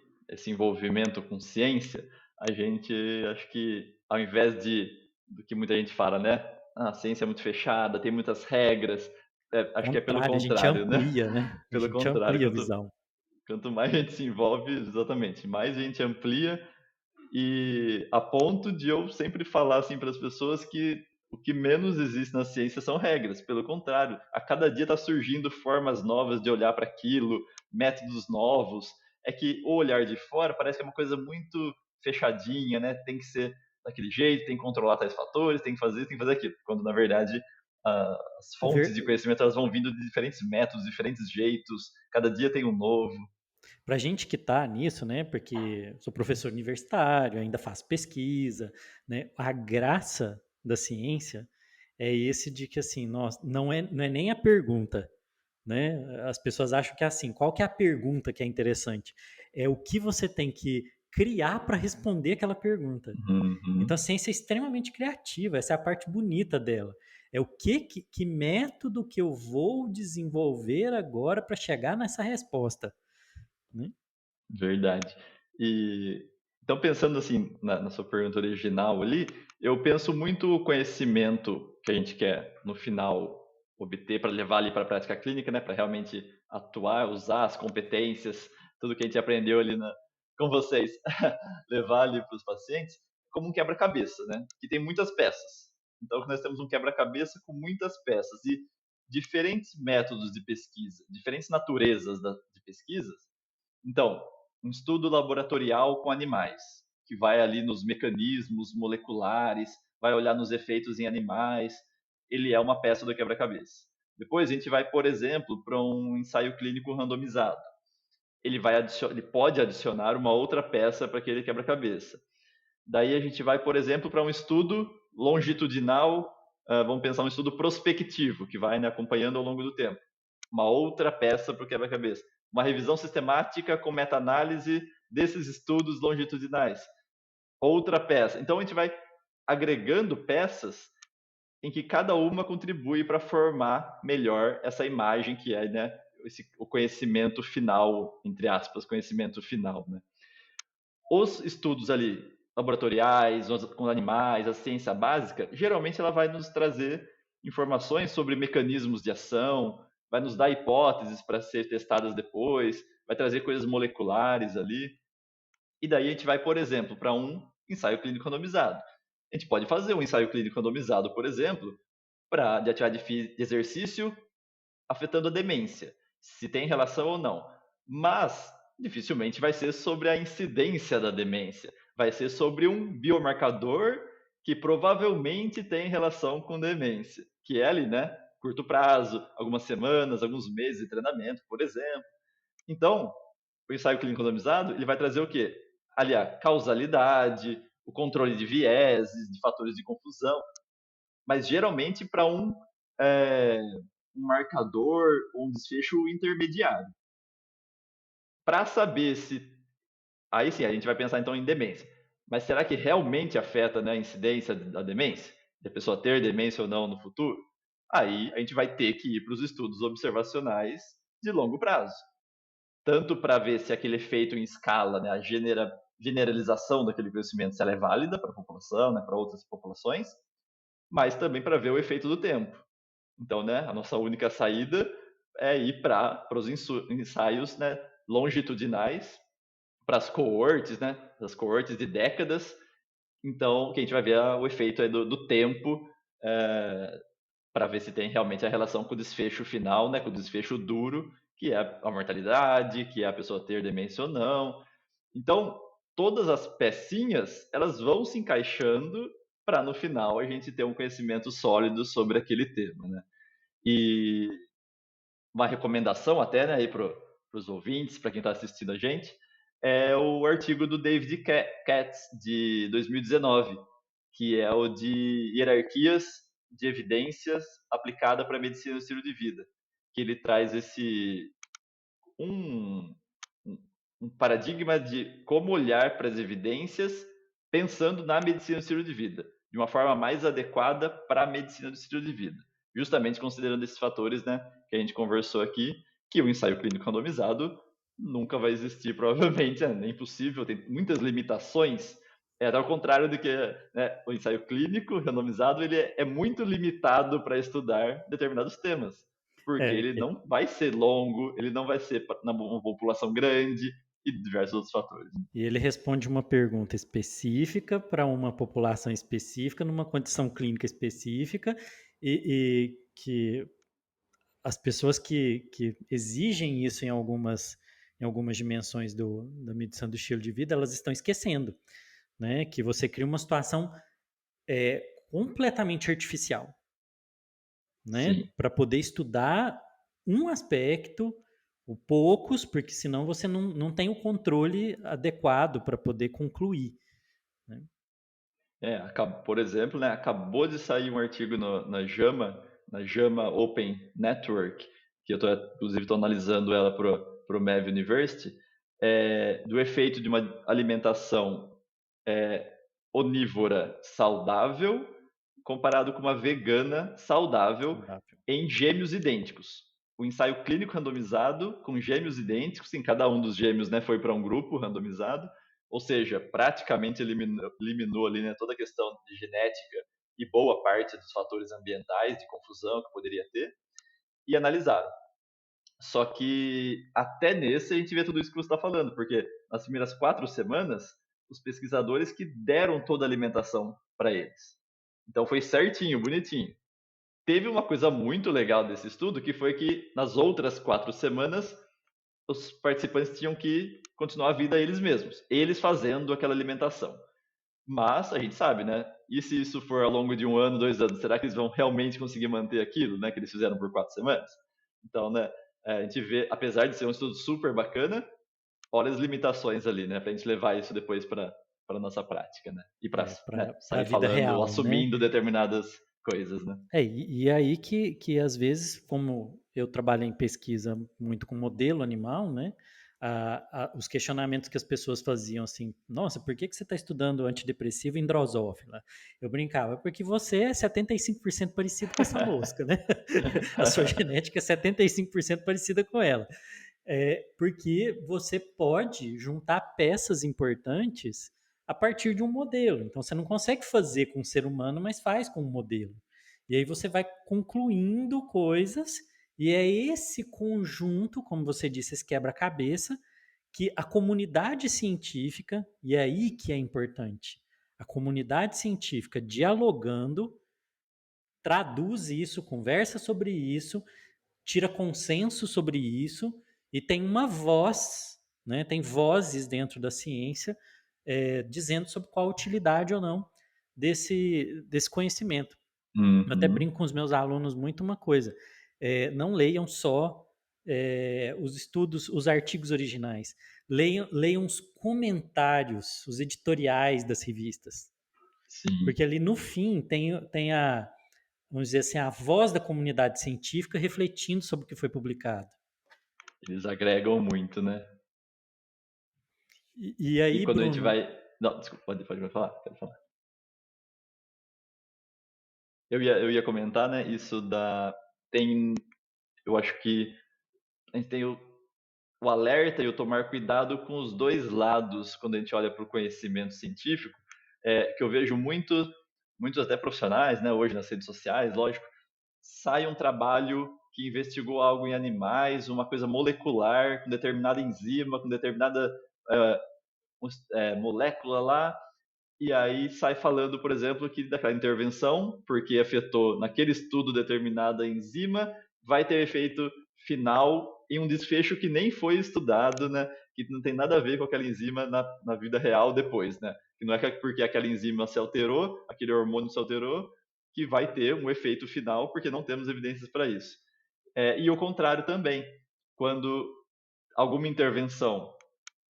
Speaker 2: envolvimento com ciência, a gente, acho que, ao invés do que muita gente fala, né? Ah, a ciência é muito fechada, tem muitas regras. Acho que é pelo
Speaker 1: Contrário, a gente
Speaker 2: contrário, né?
Speaker 1: amplia, né? A
Speaker 2: Pelo
Speaker 1: gente
Speaker 2: contrário,
Speaker 1: amplia a visão.
Speaker 2: quanto mais a gente se envolve, exatamente, mais a gente amplia e a ponto de eu sempre falar assim para as pessoas que o que menos existe na ciência são regras. Pelo contrário, a cada dia está surgindo formas novas de olhar para aquilo, métodos novos. É que o olhar de fora parece que é uma coisa muito fechadinha, né? Tem que ser daquele jeito, tem que controlar tais fatores, tem que fazer isso, tem que fazer aquilo. Quando na verdade as fontes de conhecimento elas vão vindo de diferentes métodos, diferentes jeitos. Cada dia tem um novo.
Speaker 1: Para a gente que está nisso, né? Porque sou professor universitário, ainda faço pesquisa, né? A graça da ciência é esse de que assim, nós, não é nem a pergunta, né? As pessoas acham que é assim, qual que é a pergunta que é interessante? É o que você tem que criar para responder aquela pergunta. Então a
Speaker 2: Uhum.
Speaker 1: ciência é extremamente criativa, essa é a parte bonita dela. É o que método que eu vou desenvolver agora para chegar nessa resposta, né?
Speaker 2: Verdade. E então pensando assim na sua pergunta original ali, eu penso muito o conhecimento que a gente quer no final obter para levar ali para a prática clínica, né, para realmente atuar, usar as competências, tudo que a gente aprendeu ali com vocês, levar ali para os pacientes, como um quebra-cabeça, né, que tem muitas peças. Então nós temos um quebra-cabeça com muitas peças e diferentes métodos de pesquisa, diferentes naturezas de pesquisas. Então, um estudo laboratorial com animais, que vai ali nos mecanismos moleculares, vai olhar nos efeitos em animais, ele é uma peça do quebra-cabeça. Depois a gente vai, por exemplo, para um ensaio clínico randomizado. Ele pode adicionar uma outra peça para aquele quebra-cabeça. Daí a gente vai, por exemplo, para um estudo longitudinal, vamos pensar um estudo prospectivo, que vai, né, acompanhando ao longo do tempo. Uma outra peça para o quebra-cabeça. Uma revisão sistemática com meta-análise desses estudos longitudinais. Outra peça. Então a gente vai agregando peças em que cada uma contribui para formar melhor essa imagem que é, né, o conhecimento final, entre aspas, conhecimento final, né? Os estudos ali laboratoriais, com animais, a ciência básica, geralmente ela vai nos trazer informações sobre mecanismos de ação, vai nos dar hipóteses para ser testadas depois, vai trazer coisas moleculares ali. E daí a gente vai, por exemplo, para um ensaio clínico randomizado. A gente pode fazer um ensaio clínico randomizado, por exemplo, de atividade de exercício afetando a demência, se tem relação ou não. Mas dificilmente vai ser sobre a incidência da demência. Vai ser sobre um biomarcador que provavelmente tem relação com demência, que é ali, né? Curto prazo, algumas semanas, alguns meses de treinamento, por exemplo. Então, o ensaio clínico randomizado, ele vai trazer o quê? Ali a causalidade, o controle de vieses, de fatores de confusão, mas geralmente para é, um marcador ou um desfecho intermediário. Para saber se. Aí sim, a gente vai pensar então em demência. Mas será que realmente afeta, né, a incidência da demência? De a pessoa ter demência ou não no futuro? Aí a gente vai ter que ir para os estudos observacionais de longo prazo. Tanto para ver se aquele efeito em escala, né, a generalização daquele conhecimento, se ela é válida para a população, né, para outras populações, mas também para ver o efeito do tempo. Então, né, a nossa única saída é ir para os ensaios, né, longitudinais, para as coortes, né, as coortes de décadas. Então, que a gente vai ver o efeito aí do tempo, para ver se tem realmente a relação com o desfecho final, né, com o desfecho duro, que é a mortalidade, que é a pessoa ter demência ou não. Então, todas as pecinhas, elas vão se encaixando para no final a gente ter um conhecimento sólido sobre aquele tema, né? E uma recomendação até, né, aí para os ouvintes, para quem está assistindo a gente, é o artigo do David Katz, de 2019, que é o de hierarquias de evidências aplicada para a medicina do estilo de vida, que ele traz um, um paradigma de como olhar para as evidências pensando na medicina do estilo de vida, de uma forma mais adequada para a medicina do estilo de vida, justamente considerando esses fatores, né, que a gente conversou aqui, que o ensaio clínico randomizado nunca vai existir, provavelmente, é impossível, tem muitas limitações. É ao contrário do que, né, o ensaio clínico randomizado, ele é muito limitado para estudar determinados temas, porque
Speaker 1: É,
Speaker 2: ele não vai ser longo, ele não vai ser na população grande e diversos outros fatores.
Speaker 1: e ele responde uma pergunta específica para uma população específica, numa condição clínica específica, e que as pessoas que exigem isso em algumas dimensões da medição do estilo de vida, elas estão esquecendo, né? Que você cria uma situação completamente artificial, né?
Speaker 2: Sim.
Speaker 1: Para poder estudar um aspecto, ou poucos, porque senão você não tem o controle adequado para poder concluir. Né?
Speaker 2: Por exemplo, né, acabou de sair um artigo na JAMA Open Network, que eu inclusive estou analisando ela para o MEV University, do efeito de uma alimentação onívora saudável comparado com uma vegana saudável
Speaker 1: Saudável.
Speaker 2: em gêmeos idênticos. O ensaio clínico randomizado com gêmeos idênticos, em cada um dos gêmeos, né, foi para um grupo randomizado, ou seja, praticamente eliminou ali, né, toda a questão de genética e boa parte dos fatores ambientais de confusão que poderia ter, e analisaram. Só que até nesse a gente vê tudo isso que você está falando, porque nas primeiras 4 semanas, os pesquisadores que deram toda a alimentação para eles. Então foi certinho, bonitinho. Teve uma coisa muito legal desse estudo, que foi que nas outras 4 semanas, os participantes tinham que continuar a vida eles mesmos, eles fazendo aquela alimentação. Mas a gente sabe, né? E se isso for ao longo de 1 ano, 2 anos, será que eles vão realmente conseguir manter aquilo, né? Que eles fizeram por 4 semanas? Então, né? A gente vê, apesar de ser um estudo super bacana, olha as limitações ali, né? Para a gente levar isso depois para nossa prática, né? E para, né,
Speaker 1: Para a
Speaker 2: sair
Speaker 1: vida
Speaker 2: falando,
Speaker 1: real, né?
Speaker 2: assumindo determinadas coisas, né?
Speaker 1: E aí que às vezes, como eu trabalho em pesquisa muito com modelo animal, né? os questionamentos que as pessoas faziam assim, nossa, por que você está estudando antidepressivo em Drosófila? Eu brincava, porque você é 75% parecido com essa mosca, né? A sua genética é 75% parecida com ela. Porque você pode juntar peças importantes a partir de um modelo. Então, você não consegue fazer com um ser humano, mas faz com um modelo. E aí você vai concluindo coisas, e é esse conjunto, como você disse, esse quebra-cabeça, que a comunidade científica, e é aí que é importante, a comunidade científica dialogando, traduz isso, conversa sobre isso, tira consenso sobre isso e tem uma voz, né, tem vozes dentro da ciência dizendo sobre qual a utilidade ou não desse conhecimento. Eu até
Speaker 2: Uhum.
Speaker 1: brinco com os meus alunos muito uma coisa: não leiam só os estudos, os artigos originais, leiam os comentários, os editoriais das revistas,
Speaker 2: Sim,
Speaker 1: porque ali no fim tem vamos dizer assim, a voz da comunidade científica refletindo sobre o que foi publicado.
Speaker 2: eles agregam muito, né?
Speaker 1: E
Speaker 2: E
Speaker 1: aí,
Speaker 2: quando a gente
Speaker 1: Bruno,
Speaker 2: vai. Não, desculpa, pode falar, quero falar. Eu ia comentar, né? Isso da. Tem. Eu acho que a gente tem o alerta e o tomar cuidado com os dois lados quando a gente olha para o conhecimento científico, que eu vejo muitos até profissionais, né, hoje nas redes sociais, lógico, sai um trabalho que investigou algo em animais, uma coisa molecular, com determinada enzima, com determinada é, molécula lá, e aí sai falando, por exemplo, que daquela intervenção, porque afetou naquele estudo determinada enzima, vai ter efeito final em um desfecho que nem foi estudado, né? Que não tem nada a ver com aquela enzima na vida real depois, né? Que não é porque aquela enzima se alterou, aquele hormônio se alterou, que vai ter um efeito final, porque não temos evidências para isso. E o contrário também, quando alguma intervenção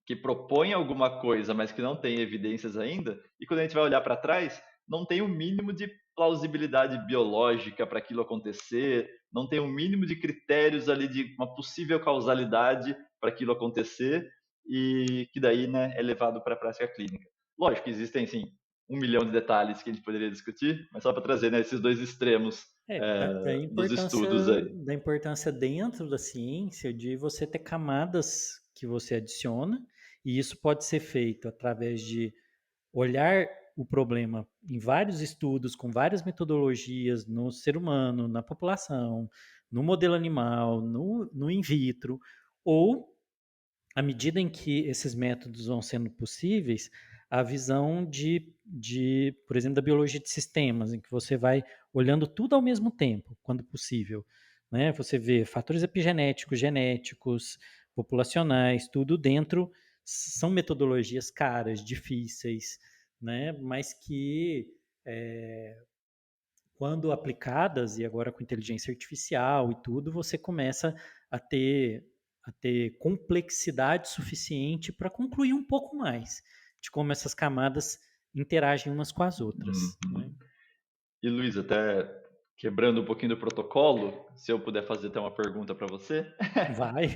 Speaker 2: que propõe alguma coisa, mas que não tem evidências ainda, e quando a gente vai olhar para trás, não tem o um mínimo de plausibilidade biológica para aquilo acontecer, não tem o um mínimo de critérios ali de uma possível causalidade para aquilo acontecer, e que daí, né, é levado para a prática clínica. Lógico que existem, sim, 1 milhão de detalhes que a gente poderia discutir, mas só para trazer, né, esses dois extremos dos estudos aí.
Speaker 1: da importância dentro da ciência de você ter camadas que você adiciona, e isso pode ser feito através de olhar o problema em vários estudos, com várias metodologias no ser humano, na população, no modelo animal, no in vitro, ou à medida em que esses métodos vão sendo possíveis, a visão por exemplo, da biologia de sistemas, em que você vai olhando tudo ao mesmo tempo, quando possível. Né? Você vê fatores epigenéticos, genéticos, populacionais, tudo dentro. São metodologias caras, difíceis, né? Mas que quando aplicadas, e agora com inteligência artificial e tudo, você começa a ter, a ter complexidade suficiente para concluir um pouco mais de como essas camadas interagem umas com as outras. Né?
Speaker 2: Uhum. E Luiz, até quebrando um pouquinho do protocolo, se eu puder fazer até uma pergunta para você,
Speaker 1: Vai,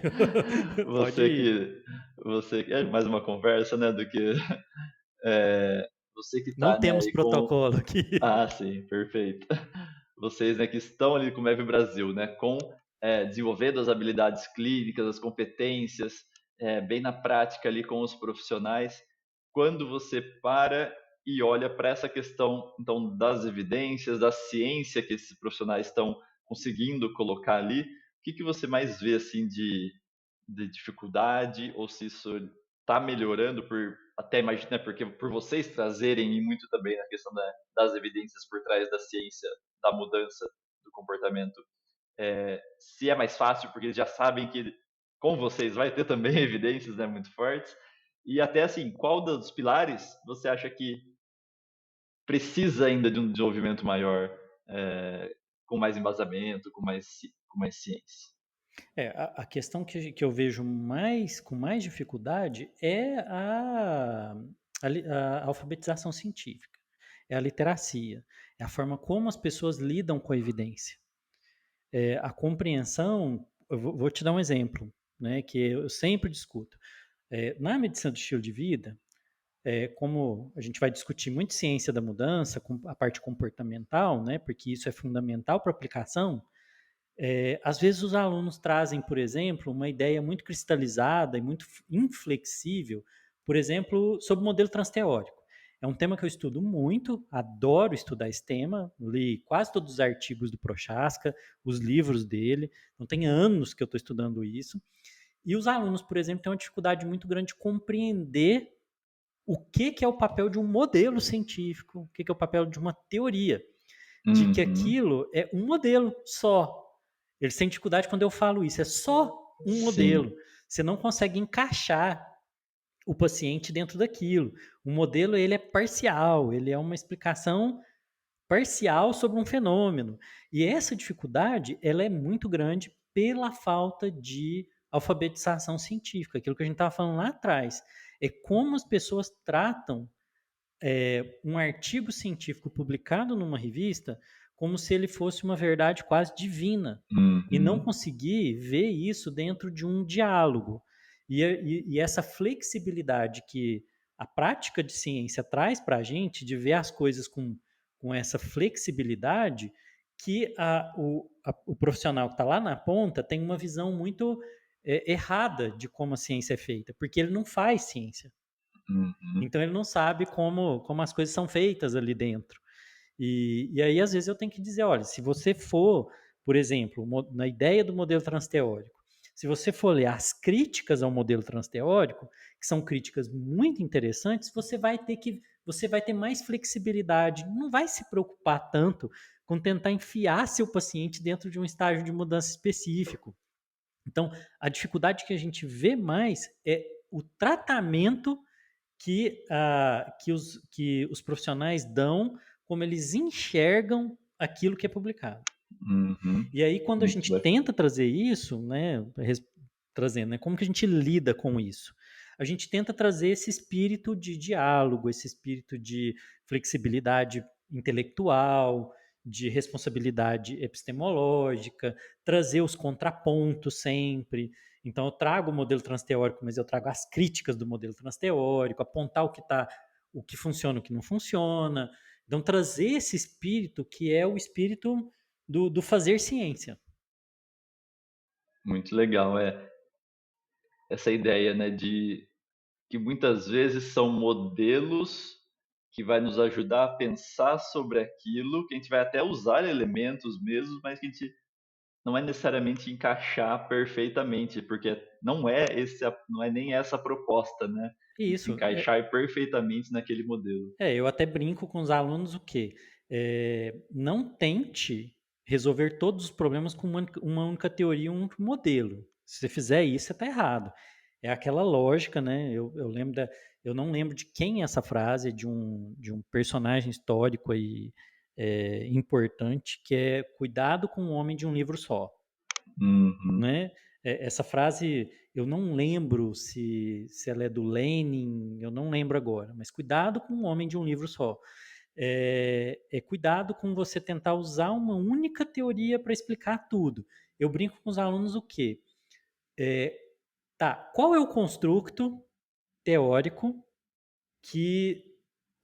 Speaker 1: pode
Speaker 2: você
Speaker 1: ir.
Speaker 2: que você é mais uma conversa, né, do que você que
Speaker 1: Não
Speaker 2: está, né,
Speaker 1: temos
Speaker 2: aí com
Speaker 1: protocolo aqui.
Speaker 2: sim, perfeito. Vocês, né, que estão ali com o MEV Brasil, né, com desenvolvendo as habilidades clínicas, as competências, bem na prática ali com os profissionais. Quando você para e olha para essa questão, então, das evidências, da ciência que esses profissionais estão conseguindo colocar ali, o que você mais vê assim de dificuldade ou se isso está melhorando por até imagina, né, porque por vocês trazerem e muito também na questão das evidências por trás da ciência da mudança do comportamento, se é mais fácil porque eles já sabem que com vocês vai ter também evidências, né, muito fortes, e até assim, qual dos pilares você acha que precisa ainda de um desenvolvimento maior, com mais embasamento, com mais ciência?
Speaker 1: A questão que eu vejo com mais dificuldade é a alfabetização científica, é a literacia, é a forma como as pessoas lidam com a evidência. A compreensão, eu vou te dar um exemplo. né, que eu sempre discuto. Na medicina do estilo de vida, como a gente vai discutir muito ciência da mudança, com a parte comportamental, né, porque isso é fundamental para a aplicação, às vezes os alunos trazem, por exemplo, uma ideia muito cristalizada e muito inflexível, por exemplo, sobre o modelo transteórico. É um tema que eu estudo muito, adoro estudar esse tema, li quase todos os artigos do Prochaska, os livros dele, então tem anos que eu estou estudando isso. E os alunos, por exemplo, têm uma dificuldade muito grande de compreender o que é o papel de um modelo científico, o que é o papel de uma teoria, de que
Speaker 2: Uhum.
Speaker 1: aquilo é um modelo só. Eles têm dificuldade quando eu falo isso, é só um
Speaker 2: Sim.
Speaker 1: modelo. Você não consegue encaixar o paciente dentro daquilo. O modelo ele é parcial, ele é uma explicação parcial sobre um fenômeno. E essa dificuldade ela é muito grande pela falta de alfabetização científica, aquilo que a gente estava falando lá atrás. É como as pessoas tratam um artigo científico publicado numa revista como se ele fosse uma verdade quase divina e não
Speaker 2: Uhum.
Speaker 1: conseguir ver isso dentro de um diálogo. E essa flexibilidade que a prática de ciência traz para a gente, de ver as coisas com essa flexibilidade, que o profissional que está lá na ponta tem uma visão muito errada de como a ciência é feita, porque ele não faz ciência.
Speaker 2: Uhum.
Speaker 1: Então ele não sabe como as coisas são feitas ali dentro. E aí, às vezes, eu tenho que dizer: olha, se você for, por exemplo, na ideia do modelo transteórico, se você for ler as críticas ao modelo transteórico, que são críticas muito interessantes, você vai ter mais flexibilidade, não vai se preocupar tanto com tentar enfiar seu paciente dentro de um estágio de mudança específico. Então, a dificuldade que a gente vê mais é o tratamento que os profissionais dão, como eles enxergam aquilo que é publicado.
Speaker 2: Uhum.
Speaker 1: E aí, quando a
Speaker 2: Muito
Speaker 1: gente
Speaker 2: bem.
Speaker 1: tenta trazer isso, né, trazendo, né, como que a gente lida com isso? A gente tenta trazer esse espírito de diálogo, esse espírito de flexibilidade intelectual, de responsabilidade epistemológica, trazer os contrapontos sempre. Então, eu trago o modelo transteórico, mas eu trago as críticas do modelo transteórico, apontar o que funciona, o que não funciona. Então, trazer esse espírito que é o espírito do fazer ciência.
Speaker 2: Muito legal. Essa ideia, né, de que muitas vezes são modelos que vai nos ajudar a pensar sobre aquilo, que a gente vai até usar elementos mesmo, mas que a gente não é necessariamente encaixar perfeitamente, porque não é nem essa a proposta, né?
Speaker 1: E
Speaker 2: Se
Speaker 1: isso,
Speaker 2: encaixar perfeitamente naquele modelo.
Speaker 1: eu até brinco com os alunos o quê? Não tente resolver todos os problemas com uma única teoria, um único modelo. Se você fizer isso, você está errado. É aquela lógica, né? Eu não lembro de quem é essa frase, de um personagem histórico aí, importante, que é cuidado com o homem de um livro só.
Speaker 2: Uhum.
Speaker 1: Né? Essa frase, eu não lembro se ela é do Lenin, eu não lembro agora, mas cuidado com o homem de um livro só. Cuidado com você tentar usar uma única teoria para explicar tudo. Eu brinco com os alunos o quê? Tá, qual é o construto teórico que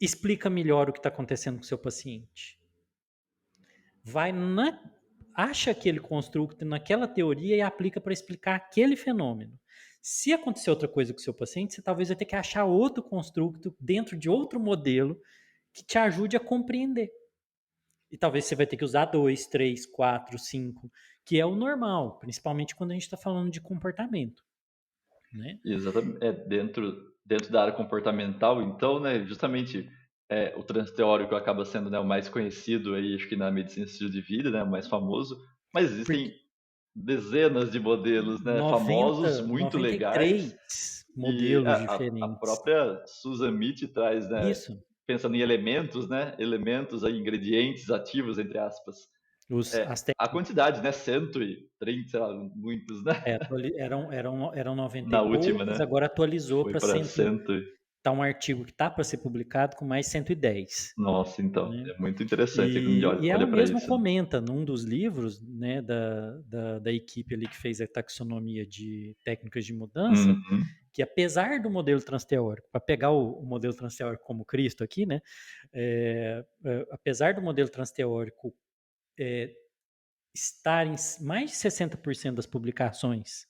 Speaker 1: explica melhor o que está acontecendo com o seu paciente? Vai na, acha aquele construto naquela teoria e aplica para explicar aquele fenômeno. Se acontecer outra coisa com o seu paciente, você talvez vai ter que achar outro construto dentro de outro modelo que te ajude a compreender. E talvez você vai ter que usar dois, três, quatro, cinco, que é o normal, principalmente quando a gente está falando de comportamento, né?
Speaker 2: Exatamente. Dentro da área comportamental, então, né, justamente o transteórico acaba sendo, né, o mais conhecido aí, acho que na medicina do estilo de vida, né, o mais famoso, mas existem
Speaker 1: Porque
Speaker 2: dezenas de modelos, né, famosos, muito
Speaker 1: noventa e
Speaker 2: legais,
Speaker 1: três
Speaker 2: e
Speaker 1: modelos
Speaker 2: a
Speaker 1: diferentes.
Speaker 2: própria Susan Mitt traz, né,
Speaker 1: Isso.
Speaker 2: pensando em elementos, né, elementos aí, ingredientes ativos, entre aspas,
Speaker 1: As
Speaker 2: a quantidade, né, 130, sei lá, muitos, né,
Speaker 1: Eram 90 e
Speaker 2: na última,
Speaker 1: poucos,
Speaker 2: né,
Speaker 1: agora atualizou
Speaker 2: foi
Speaker 1: para
Speaker 2: para
Speaker 1: 100,
Speaker 2: 100.
Speaker 1: tá um artigo que tá para ser publicado com mais 110.
Speaker 2: Nossa, então,
Speaker 1: Né?
Speaker 2: é muito interessante quando a gente
Speaker 1: E ela
Speaker 2: olha para
Speaker 1: mesma
Speaker 2: isso, né?
Speaker 1: comenta num dos livros, né, da equipe ali que fez a taxonomia de técnicas de mudança,
Speaker 2: Uhum,
Speaker 1: que apesar do modelo transteórico, para pegar o modelo transteórico como Cristo aqui, né, apesar do modelo transteórico estar em mais de 60% das publicações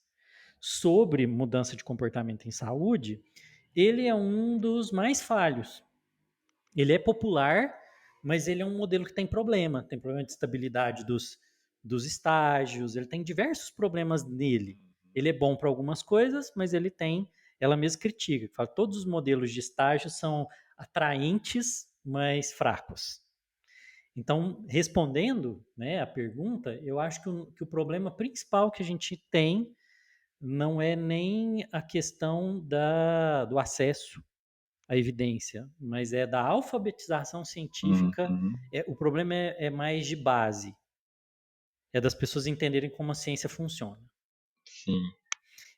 Speaker 1: sobre mudança de comportamento em saúde, ele é um dos mais falhos. Ele é popular, mas ele é um modelo que tem problema de estabilidade dos estágios, ele tem diversos problemas nele. Ele é bom para algumas coisas, mas ele tem, ela mesma critica, que fala que todos os modelos de estágio são atraentes, mas fracos. Então, respondendo, né, a pergunta, eu acho que o problema principal que a gente tem não é nem a questão do acesso à evidência, mas é da alfabetização científica.
Speaker 2: uhum,
Speaker 1: O problema é mais de base, é das pessoas entenderem como a ciência funciona.
Speaker 2: sim.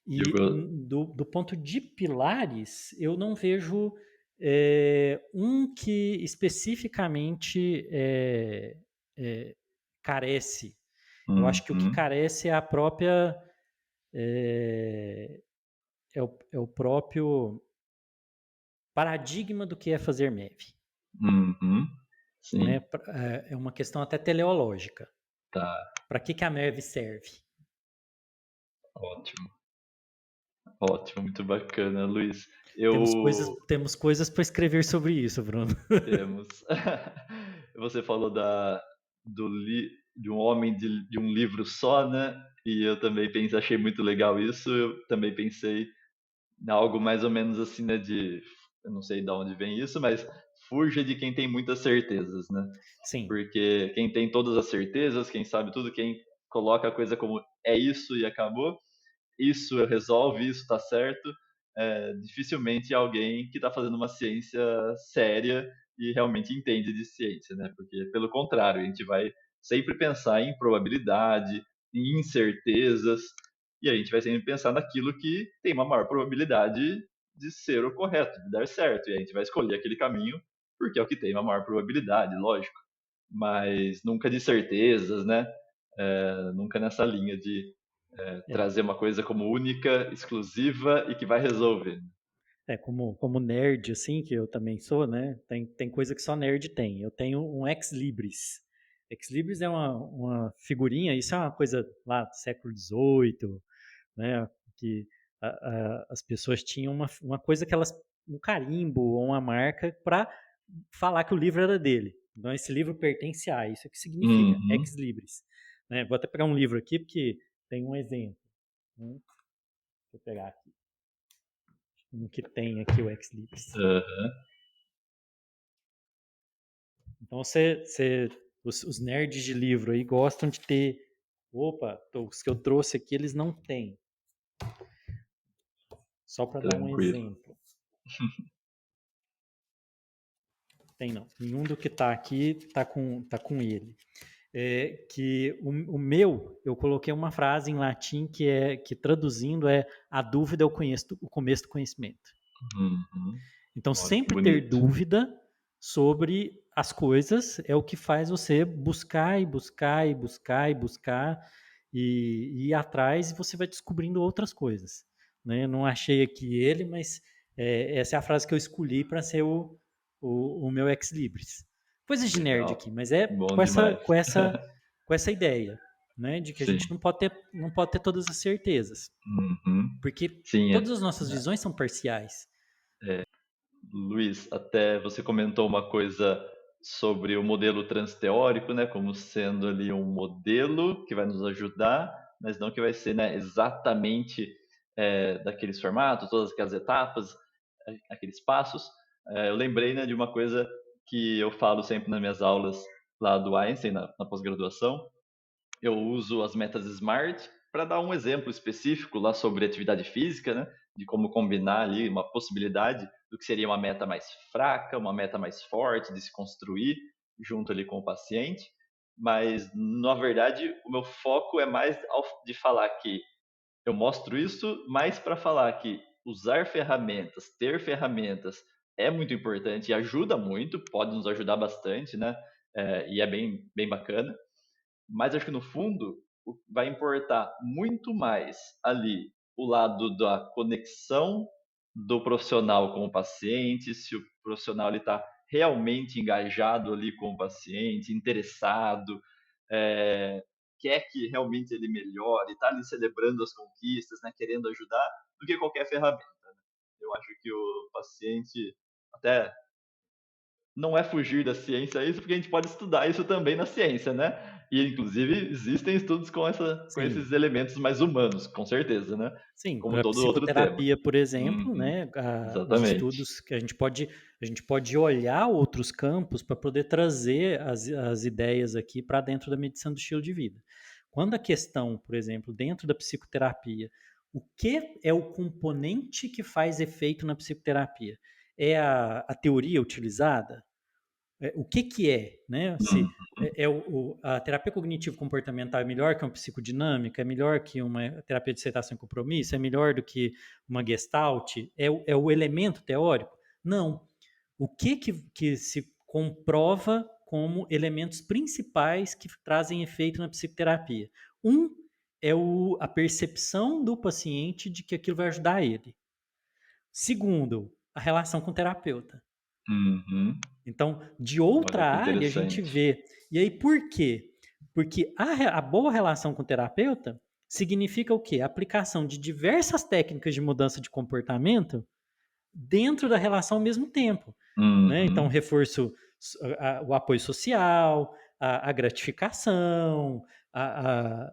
Speaker 2: Eu,
Speaker 1: E do ponto de pilares, eu não vejo um que especificamente carece. Eu acho que o que
Speaker 2: uhum,
Speaker 1: carece é a própria. É, é o próprio paradigma do que é fazer MEV.
Speaker 2: uhum, sim,
Speaker 1: Né? É uma questão até teleológica.
Speaker 2: tá,
Speaker 1: Para que a MEV serve?
Speaker 2: ótimo, ótimo, muito bacana, Luiz.
Speaker 1: Temos,
Speaker 2: Eu
Speaker 1: temos coisas para escrever sobre isso, Bruno.
Speaker 2: temos. Você falou de um homem de um livro só, né? E eu também achei muito legal isso. Eu também pensei em algo mais ou menos assim, né? Eu não sei de onde vem isso, mas fuja de quem tem muitas certezas, né?
Speaker 1: Sim,
Speaker 2: Porque quem tem todas as certezas, quem sabe tudo, quem coloca a coisa como é isso e acabou, isso resolve, isso está certo, dificilmente é alguém que está fazendo uma ciência séria e realmente entende de ciência, né? Porque, pelo contrário, a gente vai sempre pensar em probabilidade, em incertezas, e a gente vai sempre pensar naquilo que tem uma maior probabilidade de ser o correto, de dar certo, e a gente vai escolher aquele caminho porque é o que tem uma maior probabilidade, lógico, mas nunca de certezas, né? Nunca nessa linha de
Speaker 1: é.
Speaker 2: trazer uma coisa como única, exclusiva e que vai resolver.
Speaker 1: Como nerd, assim, que eu também sou, né? Tem coisa que só nerd tem. Eu tenho um Ex Libris. Ex Libris é uma figurinha, isso é uma coisa lá do século XVIII, né? Que as pessoas tinham uma coisa que elas, um carimbo ou uma marca para falar que o livro era dele. Então esse livro pertence a, isso é o que significa,
Speaker 2: Uhum,
Speaker 1: Ex Libris. Né? Vou até pegar um livro aqui porque tem um exemplo. Né? Deixa eu pegar aqui. Um que tem aqui o Ex Libris.
Speaker 2: uhum,
Speaker 1: Então os nerds de livro aí gostam de ter. Opa, os que eu trouxe aqui eles não têm. Só para dar um
Speaker 2: tranquilo.
Speaker 1: exemplo. Tem não. Nenhum do que está aqui tá com ele. Que o meu, eu coloquei uma frase em latim que traduzindo a dúvida é o começo do conhecimento.
Speaker 2: Uhum.
Speaker 1: Então,
Speaker 2: Olha que
Speaker 1: sempre ter
Speaker 2: bonito.
Speaker 1: dúvida sobre as coisas é o que faz você buscar e buscar e buscar e buscar e ir atrás e você vai descobrindo outras coisas. Né? Não achei aqui ele, mas essa é a frase que eu escolhi para ser o meu ex libris. Coisas de nerd
Speaker 2: Legal.
Speaker 1: aqui, mas é
Speaker 2: Bom
Speaker 1: com essa,
Speaker 2: demais.
Speaker 1: com essa, com essa ideia, né, de que a
Speaker 2: Sim.
Speaker 1: gente não pode ter todas as certezas,
Speaker 2: Uhum.
Speaker 1: porque
Speaker 2: Sim,
Speaker 1: todas as nossas visões são parciais.
Speaker 2: Luiz, até você comentou uma coisa sobre o modelo transteórico, né, como sendo ali um modelo que vai nos ajudar, mas não que vai ser, né, exatamente daqueles formatos, todas aquelas etapas, aqueles passos. Eu lembrei, né, de uma coisa que eu falo sempre nas minhas aulas lá do Einstein, na pós-graduação. Eu uso as metas SMART para dar um exemplo específico lá sobre atividade física, né? De como combinar ali uma possibilidade do que seria uma meta mais fraca, uma meta mais forte de se construir junto ali com o paciente. Mas, na verdade, o meu foco é mais de falar que eu mostro isso, mais para falar que usar ferramentas, ter ferramentas é muito importante e ajuda muito, pode nos ajudar bastante, né? E é bem bacana. Mas acho que no fundo vai importar muito mais ali o lado da conexão do profissional com o paciente, se o profissional está realmente engajado ali com o paciente, interessado, é, quer que realmente ele melhore, está ali celebrando as conquistas, né, querendo ajudar, do que qualquer ferramenta. Eu acho que o paciente, até não é fugir da ciência isso, porque a gente pode estudar isso também na ciência, né? E inclusive existem estudos com
Speaker 1: Sim.
Speaker 2: esses elementos mais humanos, com certeza, né?
Speaker 1: Sim,
Speaker 2: Como
Speaker 1: para
Speaker 2: todo outro tema.
Speaker 1: psicoterapia, por exemplo,
Speaker 2: Uhum,
Speaker 1: né, os
Speaker 2: exatamente.
Speaker 1: estudos que a gente pode olhar outros campos para poder trazer as ideias aqui para dentro da medicina do estilo de vida. Quando a questão, por exemplo, dentro da psicoterapia, o que é o componente que faz efeito na psicoterapia? É a teoria utilizada? O que que é, né? Se
Speaker 2: Uhum,
Speaker 1: a terapia cognitivo-comportamental é melhor que uma psicodinâmica, é melhor que uma terapia de aceitação e compromisso, é melhor do que uma gestalt, é o elemento teórico? Não. O que se comprova como elementos principais que trazem efeito na psicoterapia? Um é a percepção do paciente de que aquilo vai ajudar ele. Segundo, a relação com o terapeuta.
Speaker 2: uhum.
Speaker 1: Então, de
Speaker 2: Olha
Speaker 1: outra
Speaker 2: que
Speaker 1: área, a gente
Speaker 2: interessante.
Speaker 1: vê. E aí, por quê? Porque a boa relação com o terapeuta significa o quê? A aplicação de diversas técnicas de mudança de comportamento dentro da relação ao mesmo tempo. Né? Então,
Speaker 2: Uhum.
Speaker 1: reforço, o apoio social, a gratificação, a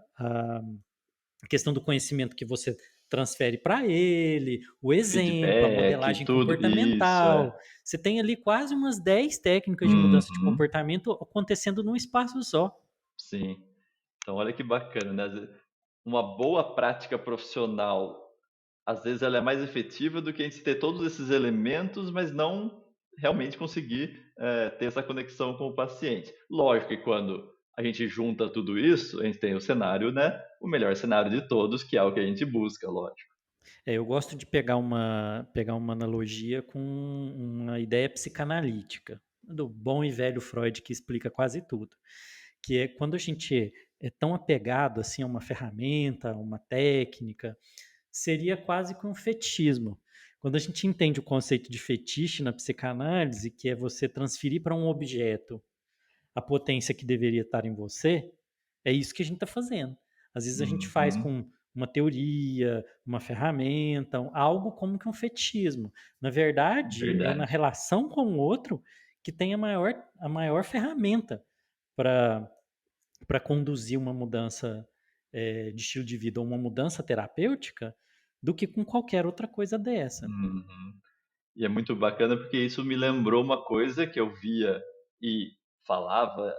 Speaker 1: questão do conhecimento que você transfere para ele, o exemplo, a
Speaker 2: Feedback,
Speaker 1: modelagem
Speaker 2: tudo isso,
Speaker 1: comportamental. Você tem ali quase umas 10 técnicas de mudança de
Speaker 2: Uhum.
Speaker 1: comportamento acontecendo num espaço só.
Speaker 2: Sim. Então olha que bacana, né? Uma boa prática profissional às vezes ela é mais efetiva do que a gente ter todos esses elementos, mas não realmente conseguir ter essa conexão com o paciente. Lógico que quando a gente junta tudo isso, a gente tem o cenário, né? O melhor cenário de todos, que é o que a gente busca, lógico.
Speaker 1: Eu gosto de pegar uma analogia com uma ideia psicanalítica, do bom e velho Freud que explica quase tudo, que é quando a gente é tão apegado assim a uma ferramenta, a uma técnica, seria quase que um fetichismo. Quando a gente entende o conceito de fetiche na psicanálise, que é você transferir para um objeto a potência que deveria estar em você, é isso que a gente está fazendo. Às vezes a gente faz
Speaker 2: Uhum,
Speaker 1: com uma teoria, uma ferramenta, algo como que um fetichismo. Na verdade, é na
Speaker 2: verdade.
Speaker 1: relação com o outro que tem a maior ferramenta para conduzir uma mudança de estilo de vida ou uma mudança terapêutica do que com qualquer outra coisa dessa.
Speaker 2: Uhum. E é muito bacana porque isso me lembrou uma coisa que eu via e falava,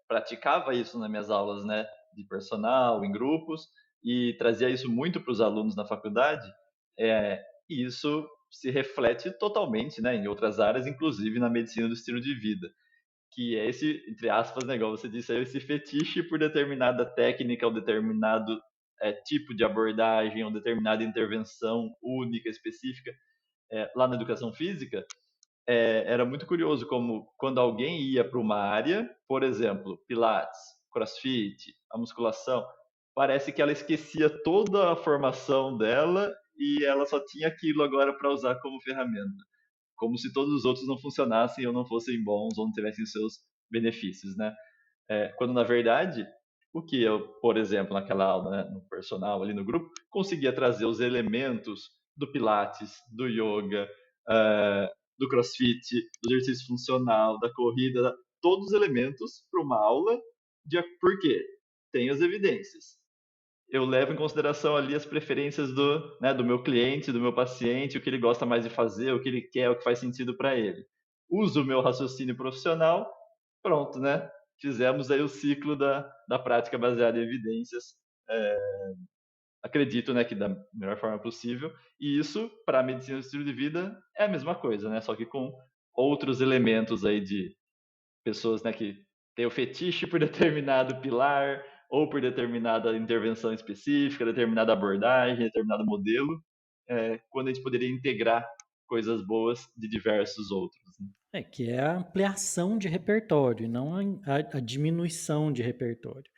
Speaker 2: praticava isso nas minhas aulas, né, de personal, em grupos, e trazia isso muito para os alunos na faculdade, e isso se reflete totalmente, né, em outras áreas, inclusive na medicina do estilo de vida, que é esse, entre aspas, né, igual você disse, esse fetiche por determinada técnica ou determinado tipo de abordagem ou determinada intervenção única, específica, lá na educação física, era muito curioso como quando alguém ia para uma área, por exemplo, Pilates, CrossFit, a musculação, parece que ela esquecia toda a formação dela e ela só tinha aquilo agora para usar como ferramenta, como se todos os outros não funcionassem ou não fossem bons ou não tivessem os seus benefícios, né? Quando na verdade o que eu, por exemplo, naquela aula, né, no personal ali no grupo, conseguia trazer os elementos do Pilates, do yoga, do CrossFit, do exercício funcional, da corrida, todos os elementos para uma aula, por quê? Tem as evidências. Eu levo em consideração ali as preferências do meu cliente, do meu paciente, o que ele gosta mais de fazer, o que ele quer, o que faz sentido para ele. Uso o meu raciocínio profissional, pronto, né? Fizemos aí o ciclo da prática baseada em evidências. Acredito, né, que da melhor forma possível. E isso, para a medicina do estilo de vida, é a mesma coisa, né? Só que com outros elementos aí de pessoas, né, que têm o fetiche por determinado pilar ou por determinada intervenção específica, determinada abordagem, determinado modelo. quando a gente poderia integrar coisas boas de diversos outros, né?
Speaker 1: Que é a ampliação de repertório, e não a diminuição de repertório.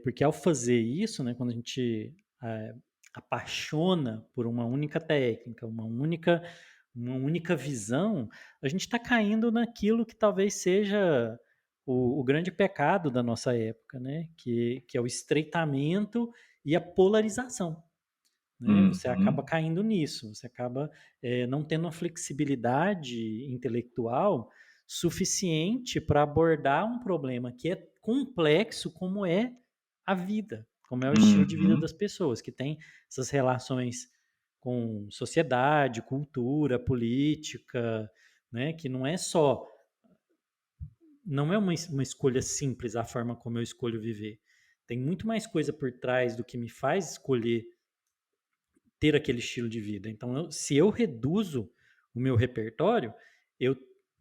Speaker 1: Porque ao fazer isso, né, quando a gente é, apaixona por uma única técnica, uma única visão, a gente está caindo naquilo que talvez seja o grande pecado da nossa época, né, que é o estreitamento e a polarização. Né? Você acaba
Speaker 2: Uhum,
Speaker 1: caindo nisso, você acaba não tendo uma flexibilidade intelectual suficiente para abordar um problema que é complexo, como é a vida, como é o estilo de vida
Speaker 2: uhum,
Speaker 1: das pessoas, que tem essas relações com sociedade, cultura, política, né? Que não é uma escolha simples a forma como eu escolho viver. Tem muito mais coisa por trás do que me faz escolher ter aquele estilo de vida. Então, se eu reduzo o meu repertório, eu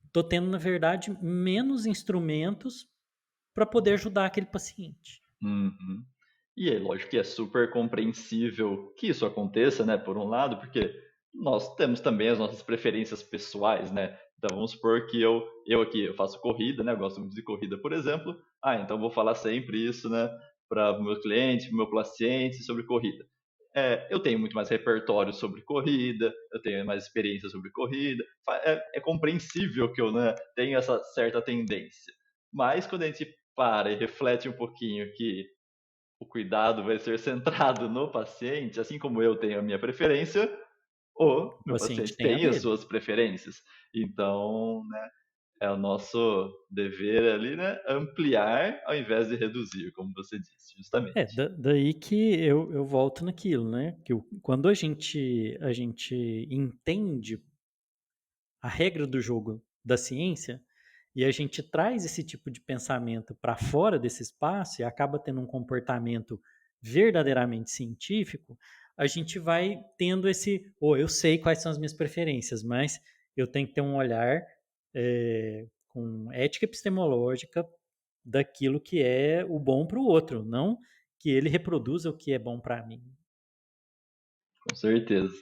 Speaker 1: estou tendo, na verdade, menos instrumentos para poder ajudar aquele paciente.
Speaker 2: uhum. E é lógico que é super compreensível que isso aconteça, né, por um lado, porque nós temos também as nossas preferências pessoais, né? Então vamos supor que eu aqui eu faço corrida, né? Eu gosto muito de corrida, por exemplo. Então vou falar sempre isso, né, para o meu cliente, para o meu paciente sobre corrida. Eu tenho muito mais repertório sobre corrida, eu tenho mais experiência sobre corrida. É compreensível que eu, né, tenho essa certa tendência. Mas quando a gente para e reflete um pouquinho que o cuidado vai ser centrado no paciente, assim como eu tenho a minha preferência, o
Speaker 1: O
Speaker 2: meu
Speaker 1: paciente
Speaker 2: paciente
Speaker 1: tem a
Speaker 2: tem as
Speaker 1: dele.
Speaker 2: suas preferências. Então, né, é o nosso dever ali, né, ampliar ao invés de reduzir, como você disse, justamente.
Speaker 1: Daí que eu volto naquilo, né? Quando a gente entende a regra do jogo da ciência e a gente traz esse tipo de pensamento para fora desse espaço e acaba tendo um comportamento verdadeiramente científico, a gente vai tendo eu sei quais são as minhas preferências, mas eu tenho que ter um olhar com ética epistemológica daquilo que é o bom para o outro, não que ele reproduza o que é bom para mim.
Speaker 2: Com certeza.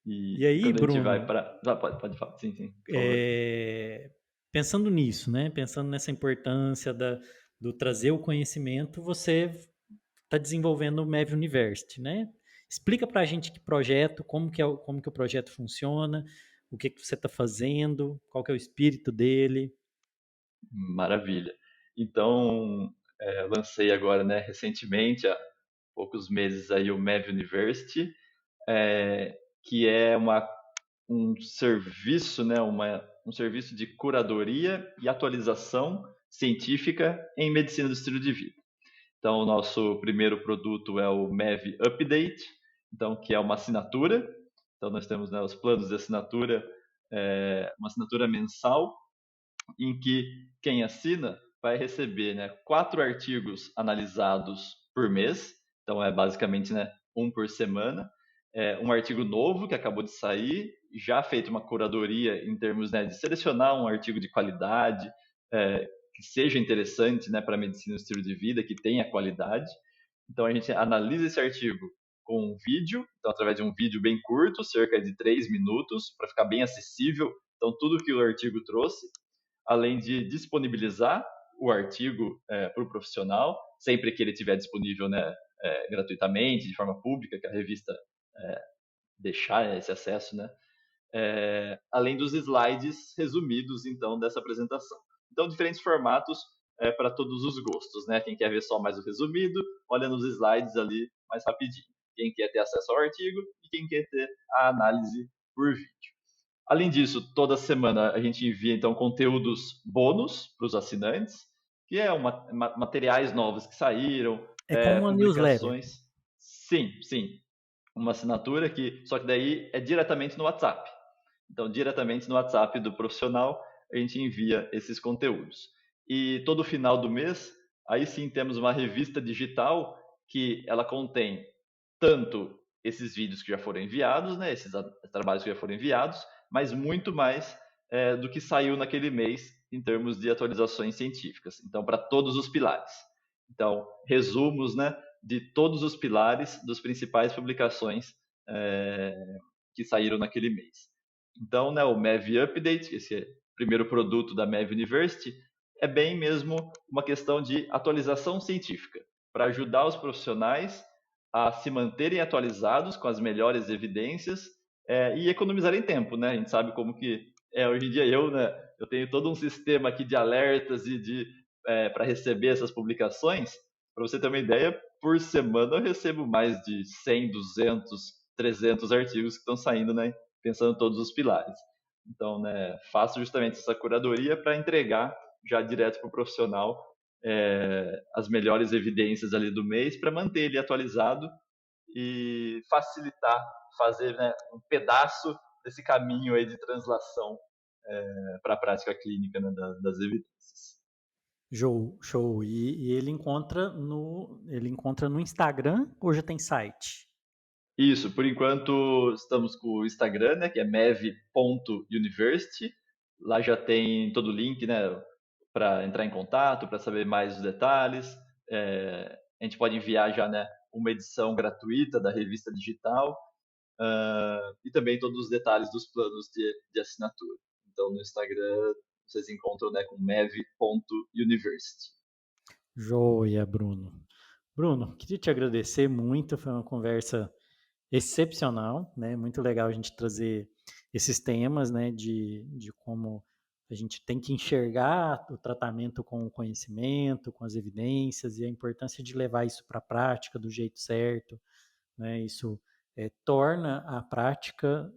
Speaker 1: E
Speaker 2: E
Speaker 1: aí,
Speaker 2: quando a gente vai
Speaker 1: Bruno,
Speaker 2: para. Pode falar. Sim, sim, por favor.
Speaker 1: é, pensando nisso, né? Pensando nessa importância do trazer o conhecimento, você está desenvolvendo o Mav University, né? Explica para a gente que projeto, como que o projeto funciona, o que você está fazendo, qual que é o espírito dele.
Speaker 2: Maravilha. Então, lancei agora, né, recentemente, há poucos meses aí, o Mav University, que é um serviço, né, um serviço de curadoria e atualização científica em medicina do estilo de vida. Então, o nosso primeiro produto é o MEV Update, então, que é uma assinatura. Então, nós temos, né, os planos de assinatura, uma assinatura mensal, em que quem assina vai receber, né, 4 artigos analisados por mês. Então, é basicamente, né, um por semana. Um artigo novo que acabou de sair, já feito uma curadoria em termos, né, de selecionar um artigo de qualidade, que seja interessante, né, para a medicina do estilo de vida, que tenha qualidade. Então a gente analisa esse artigo com um vídeo, então através de um vídeo bem curto, cerca de 3 minutos, para ficar bem acessível. Então tudo que o artigo trouxe, além de disponibilizar o artigo para o profissional, sempre que ele estiver disponível, né, gratuitamente, de forma pública, que a revista deixar esse acesso, né, além dos slides resumidos, então, dessa apresentação. Então, diferentes formatos para todos os gostos, né? Quem quer ver só mais o resumido, olha nos slides ali mais rapidinho. Quem quer ter acesso ao artigo e quem quer ter a análise por vídeo. Além disso, toda semana a gente envia, então, conteúdos bônus para os assinantes, que é materiais novos que saíram,
Speaker 1: É como uma newsletter.
Speaker 2: publicações. Sim, sim. Uma assinatura que, só que daí é diretamente no WhatsApp. Então, diretamente no WhatsApp do profissional, a gente envia esses conteúdos. E todo final do mês, aí sim temos uma revista digital que ela contém tanto esses vídeos que já foram enviados, né, esses trabalhos que já foram enviados, mas muito mais do que saiu naquele mês em termos de atualizações científicas. Então, para todos os pilares. Então, resumos, né, de todos os pilares das principais publicações que saíram naquele mês. Então, né, o MEV Update, esse é o primeiro produto da MEV University, é bem mesmo uma questão de atualização científica, para ajudar os profissionais a se manterem atualizados com as melhores evidências e economizarem tempo, né? A gente sabe como que hoje em dia né, eu tenho todo um sistema aqui de alertas e para receber essas publicações. Para você ter uma ideia, por semana eu recebo mais de 100, 200, 300 artigos que estão saindo, né? Pensando em todos os pilares. Então, né, faço justamente essa curadoria para entregar já direto para o profissional as melhores evidências ali do mês para manter ele atualizado e facilitar, fazer, né, um pedaço desse caminho aí de translação para a prática clínica, né, das evidências.
Speaker 1: Show, show. E ele encontra no Instagram ou já tem site?
Speaker 2: Isso, por enquanto estamos com o Instagram, né, que é mev.university. Lá já tem todo o link, né, para entrar em contato, para saber mais os detalhes. A gente pode enviar já, né, uma edição gratuita da revista digital e também todos os detalhes dos planos de assinatura. Então, no Instagram vocês encontram, né, com mev.university.
Speaker 1: Joia, Bruno. Bruno, queria te agradecer muito, foi uma conversa excepcional, né? Muito legal a gente trazer esses temas, né? De como a gente tem que enxergar o tratamento com o conhecimento, com as evidências e a importância de levar isso para a prática do jeito certo, né? Isso torna a prática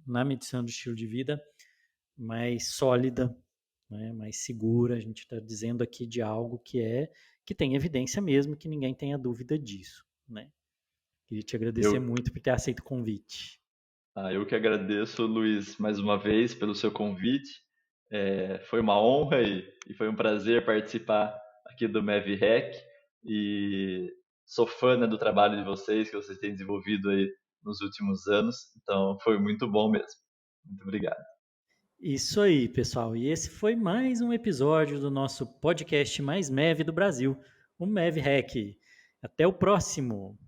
Speaker 1: na medicina do estilo de vida mais sólida, né? Mais segura. A gente está dizendo aqui de algo que tem evidência mesmo, que ninguém tenha dúvida disso, né? Queria te agradecer
Speaker 2: Eu,
Speaker 1: muito por ter aceito o convite.
Speaker 2: eu que agradeço, Luiz, mais uma vez pelo seu convite. Foi uma honra e foi um prazer participar aqui do MEVREC e sou fã, né, do trabalho de vocês que vocês têm desenvolvido aí nos últimos anos. Então foi muito bom mesmo. Muito obrigado.
Speaker 1: Isso aí, pessoal. E esse foi mais um episódio do nosso podcast mais MEV do Brasil, o MEV Hack. Até o próximo!